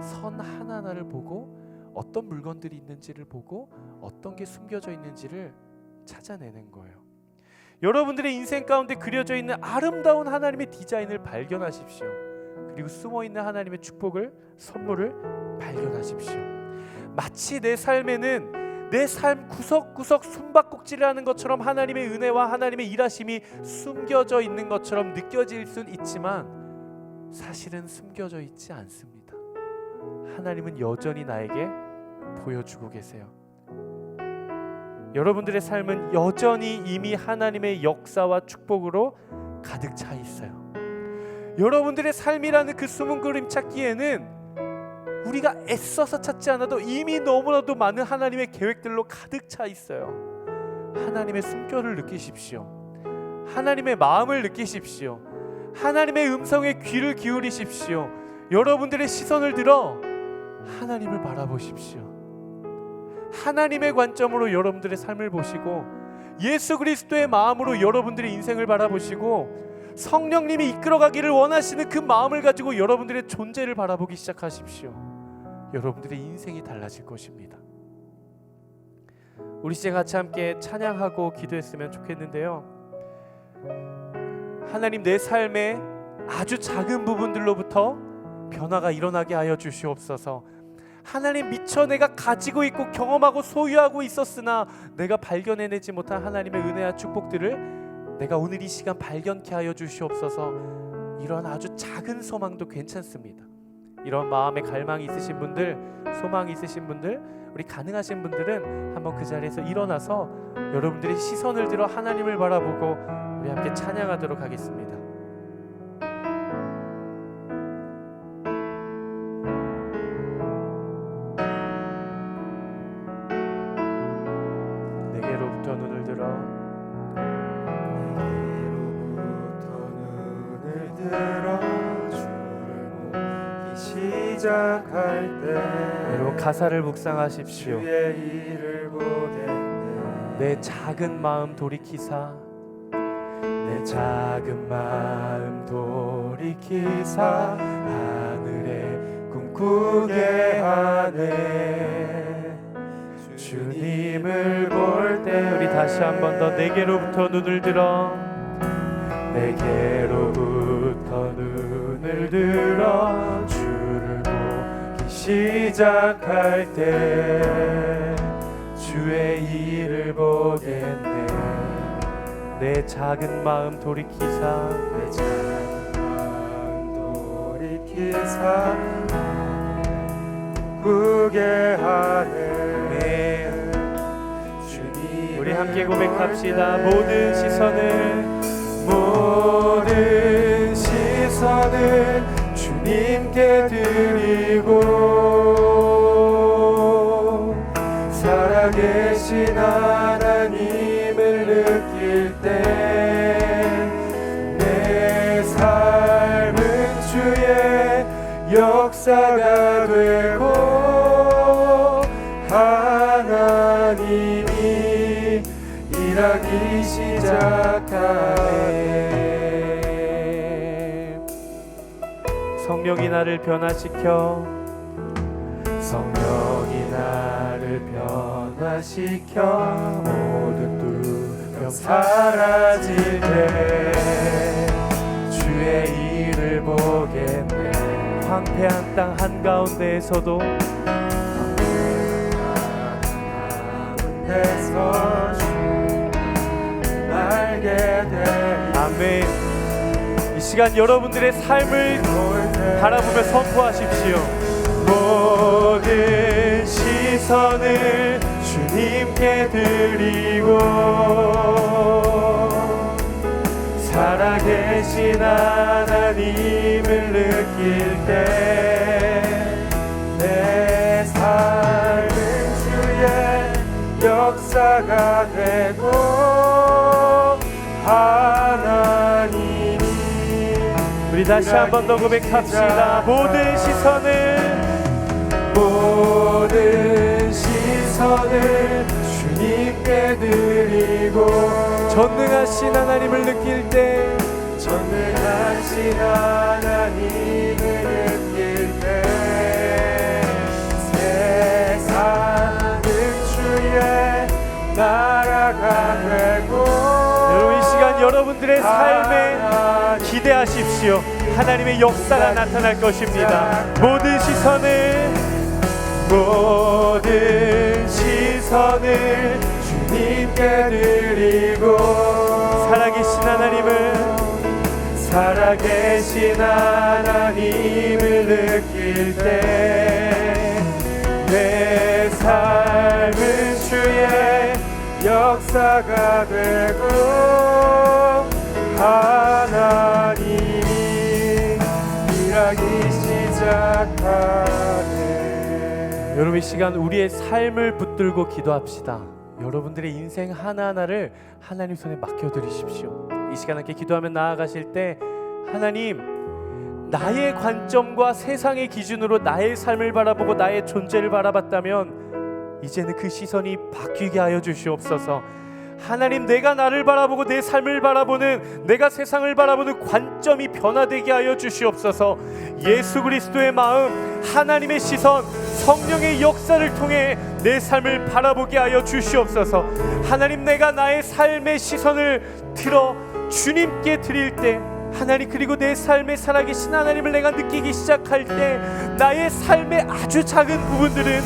선 하나하나를 보고 어떤 물건들이 있는지를 보고 어떤 게 숨겨져 있는지를 찾아내는 거예요. 여러분들의 인생 가운데 그려져 있는 아름다운 하나님의 디자인을 발견하십시오. 그리고 숨어있는 하나님의 축복을, 선물을 발견하십시오. 마치 내 삶에는 내 삶 구석구석 숨바꼭질을 하는 것처럼 하나님의 은혜와 하나님의 일하심이 숨겨져 있는 것처럼 느껴질 순 있지만 사실은 숨겨져 있지 않습니다. 하나님은 여전히 나에게 보여주고 계세요. 여러분들의 삶은 여전히 이미 하나님의 역사와 축복으로 가득 차 있어요. 여러분들의 삶이라는 그 숨은 그림 찾기에는 우리가 애써서 찾지 않아도 이미 너무나도 많은 하나님의 계획들로 가득 차 있어요. 하나님의 숨결을 느끼십시오. 하나님의 마음을 느끼십시오. 하나님의 음성에 귀를 기울이십시오. 여러분들의 시선을 들어 하나님을 바라보십시오. 하나님의 관점으로 여러분들의 삶을 보시고 예수 그리스도의 마음으로 여러분들의 인생을 바라보시고 성령님이 이끌어가기를 원하시는 그 마음을 가지고 여러분들의 존재를 바라보기 시작하십시오. 여러분들의 인생이 달라질 것입니다. 우리 이제 같이 함께 찬양하고 기도했으면 좋겠는데요. 하나님, 내 삶의 아주 작은 부분들로부터 변화가 일어나게 하여 주시옵소서. 하나님, 미처 내가 가지고 있고 경험하고 소유하고 있었으나 내가 발견해내지 못한 하나님의 은혜와 축복들을 내가 오늘 이 시간 발견케 하여 주시옵소서. 이런 아주 작은 소망도 괜찮습니다. 이런 마음의 갈망이 있으신 분들, 소망이 있으신 분들, 우리 가능하신 분들은 한번 그 자리에서 일어나서 여러분들이 시선을 들어 하나님을 바라보고 우리 함께 찬양하도록 하겠습니다. 내게로부터 눈을 들어 시작할 때 여러분 가사를 묵상하십시오. 주의 일을 보겠네. 내 작은 마음 돌이키사, 내 작은 마음 돌이키사 하늘에 꿈꾸게 하네. 주님을 볼 때 우리 다시 한 번 더 내게로부터 눈을 들어, 내게로부터 눈을 들어 주를 보기 시작할 때 주의 일을 보겠네. 내 작은 마음 돌이키사, 내 작은 마음 돌이키사 꾸게 하네. 주님 우리 함께 고백합시다. 모든 시선을 주님께 드리고 살아계신 하나님의 역사가 되고 하나님이 일하기 시작하네. 성령이 나를 변화시켜, 성령이 나를 변화시켜 모든 두려움 사라질 때 주의 일을 보겠네. 황폐한 땅 한가운데에서도 아멘. 이 시간 여러분들의 삶을 바라보며 선포하십시오. 모든 시선을 주님께 드리고 살아계신 하나님을 느낄 때 내 삶은 주의 역사가 되고 하나님이 우리 다시 한 번 더 고백합시다. 모든 시선을 주님께 드리고 전능하신 하나님을 느낄 때 전능하신 하나님을 느낄 때 세상은 주의 나라가 되고 여러분 이 시간 여러분들의 삶에 기대하십시오. 하나님의 역사가 나타날 것입니다. 모든 시선을 주님께 드리고 살아계신 하나님을 느낄 때 내 삶은 주의 역사가 되고 하나님이 일하기 시작하네. 여러분 이 시간 우리의 삶을 붙들고 기도합시다. 여러분들의 인생 하나하나를 하나님 손에 맡겨드리십시오. 이 시간 함께 기도하며 나아가실 때 하나님, 나의 관점과 세상의 기준으로 나의 삶을 바라보고 나의 존재를 바라봤다면 이제는 그 시선이 바뀌게 하여 주시옵소서. 하나님, 내가 나를 바라보고 내 삶을 바라보는, 내가 세상을 바라보는 관점이 변화되게 하여 주시옵소서. 예수 그리스도의 마음, 하나님의 시선, 성령의 역사를 통해 내 삶을 바라보게 하여 주시옵소서. 하나님, 내가 나의 삶의 시선을 들어 주님께 드릴 때 하나님, 그리고 내 삶에 살아계신 하나님을 내가 느끼기 시작할 때 나의 삶의 아주 작은 부분들은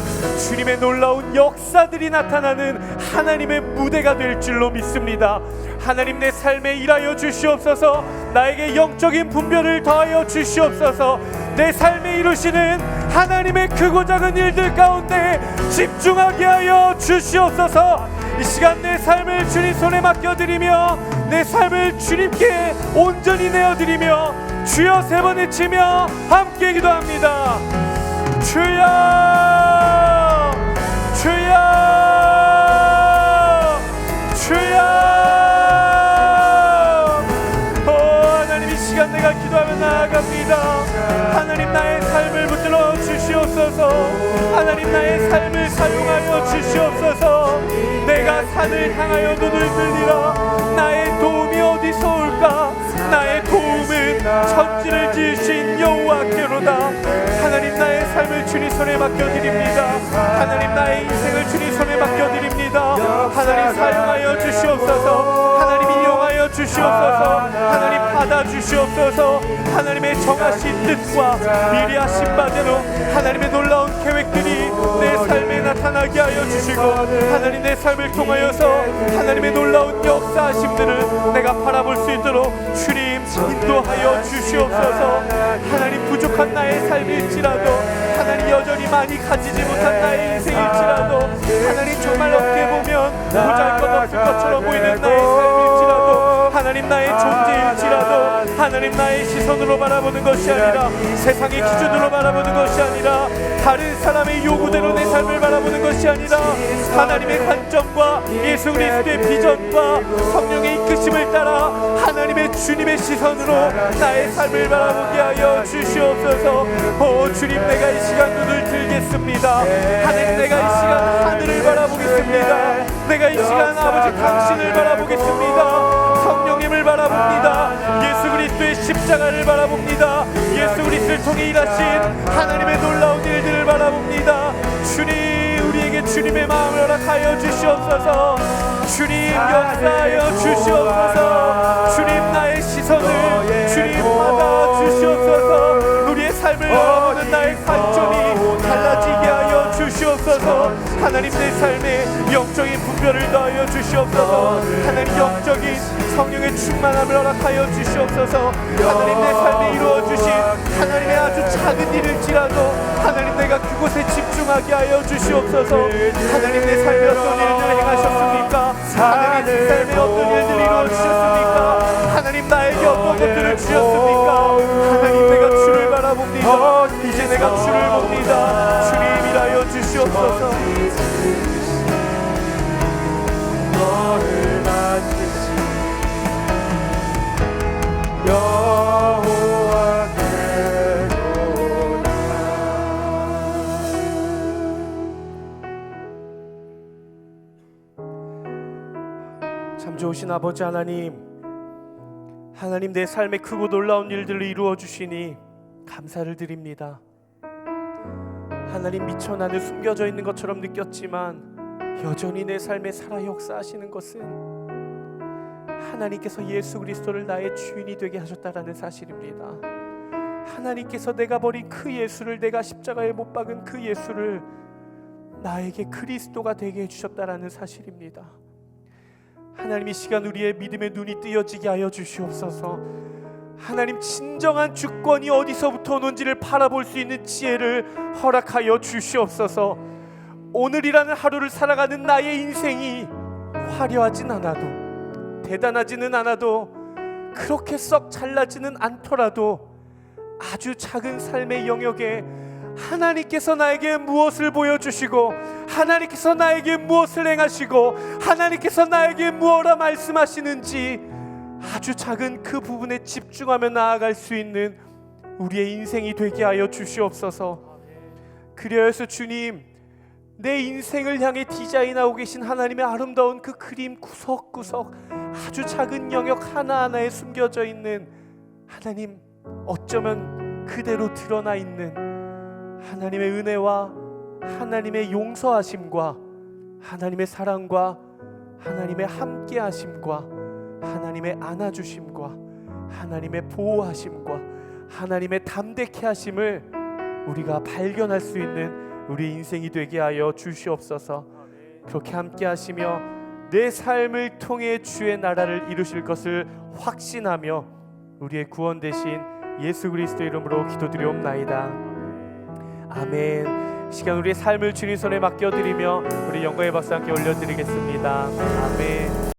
주님의 놀라운 역사들이 나타나는 하나님의 무대가 될 줄로 믿습니다. 하나님, 내 삶에 일하여 주시옵소서. 나에게 영적인 분별을 더하여 주시옵소서. 내 삶에 이루시는 하나님의 크고 작은 일들 가운데 집중하게 하여 주시옵소서. 이 시간 내 삶을 주님 손에 맡겨드리며 내 삶을 주님께 온전히 내어드리며 주여 세 번 외치며 함께 기도합니다. 주여, 주여, 주여. 하나님, 이 시간 내가 기도하며 나아갑니다. 하나님, 나의 삶을 붙들어 주시옵소서. 하나님, 나의 삶을 사용하여 주시옵소서. 내가 산을 향하여 눈을 들리라. 나의 도움이 어디서 올까? 나의 도움은 천지를 지으신 여호와께로다. 하나님, 나의 삶을 주님 손에 맡겨드립니다. 하나님, 나의 인생을 주님 손에 맡겨드립니다. 하나님, 사용하여 주시옵소서. 하나님, 이용하여 주시옵소서. 하나님, 받아주시옵소서. 하나님의 정하신 뜻과 미리 하신 바대로 하나님의 놀라운 계획들이 내 삶에 나타나게 하여 주시고 하나님, 내 삶을 통하여서 하나님의 놀라운 역사하심들을 내가 바라볼 수 있도록 주님 인도하여 주시옵소서. 하나님, 부족한 나의 삶일지라도 하나님, 여전히 많이 가지지 못한 나의 인생일지라도 하나님, 정말 어떻게 보면 보잘것없을 것처럼 보이는 나의 삶일지라도 하나님, 나의 존재일지라도 하나님, 주님 나의 시선으로 바라보는 것이 아니라 세상의 기준으로 바라보는 것이 아니라 다른 사람의 요구대로 내 삶을 바라보는 것이 아니라 하나님의 관점과 예수 그리스도의 비전과 성령의 이끄심을 따라 하나님의 주님의 시선으로 나의 삶을 바라보게 하여 주시옵소서. 오 주님, 내가 이 시간 눈을 들겠습니다. 하나님, 내가 이 시간 하늘을 바라보겠습니다. 내가 이 시간 아버지 당신을 바라보겠습니다. 성령님을 바라봅니다. 예수 그리스도의 십자가를 바라봅니다. 예수 그리스도를 통해 일하신 하나님의 놀라운 일들을 바라봅니다. 주님, 우리에게 주님의 마음을 허락하여 주시옵소서. 주님, 역사하여 주시옵소서. 주님, 나의 시선을 주님 받아 주시옵소서. 우리의 삶을 바라보는 나의 관점이 달라지게 하여 주시옵소서. 하나님, 내 삶에 영적인 분별을 더하여 주시옵소서. 하나님, 영적인 성령의 충만함을 허락하여 주시옵소서. 하나님, 내 삶에 이루어주신 하나님의 아주 작은 일일지라도 하나님, 내가 그곳에 집중하게 하여 주시옵소서. 하나님, 내 삶에 어떤 일들을 행하셨습니까? 하나님, 내 삶에 어떤 일들을 이루어주셨습니까? 하나님, 나에게 어떤 것들을 주셨습니까? 하나님, 내가 주를 바라봅니다. 이제 내가 주를 봅니다. 주님, 일하여 주시옵소서. 너를 만드신 참 좋으신 아버지 하나님, 하나님, 내 삶에 크고 놀라운 일들을 이루어 주시니 감사를 드립니다. 하나님, 미처 나는 숨겨져 있는 것처럼 느꼈지만 여전히 내 삶에 살아 역사하시는 것은 하나님께서 예수 그리스도를 나의 주인이 되게 하셨다라는 사실입니다. 하나님께서 내가 버린 그 예수를, 내가 십자가에 못 박은 그 예수를 나에게 그리스도가 되게 해주셨다라는 사실입니다. 하나님, 이 시간 우리의 믿음의 눈이 뜨여지게 하여 주시옵소서. 하나님, 진정한 주권이 어디서부터 오는지를 바라볼 수 있는 지혜를 허락하여 주시옵소서. 오늘이라는 하루를 살아가는 나의 인생이 화려하진 않아도, 대단하지는 않아도, 그렇게 썩 잘나지는 않더라도 아주 작은 삶의 영역에 하나님께서 나에게 무엇을 보여주시고, 하나님께서 나에게 무엇을 행하시고, 하나님께서 나에게 무엇라 말씀하시는지 아주 작은 그 부분에 집중하며 나아갈 수 있는 우리의 인생이 되게 하여 주시옵소서. 그리하여서 주님, 내 인생을 향해 디자인하고 계신 하나님의 아름다운 그 그림 구석구석, 아주 작은 영역 하나하나에 숨겨져 있는 하나님, 어쩌면 그대로 드러나 있는 하나님의 은혜와 하나님의 용서하심과 하나님의 사랑과 하나님의 함께하심과 하나님의 안아주심과 하나님의 보호하심과 하나님의 담대케 하심을 우리가 발견할 수 있는 우리 인생이 되게 하여 주시옵소서. 그렇게 함께하시며 내 삶을 통해 주의 나라를 이루실 것을 확신하며 우리의 구원 되신 예수 그리스도 이름으로 기도드리옵나이다. 아멘. 시간 우리의 삶을 주님 손에 맡겨드리며 우리 영광의 박수 함께 올려드리겠습니다. 아멘.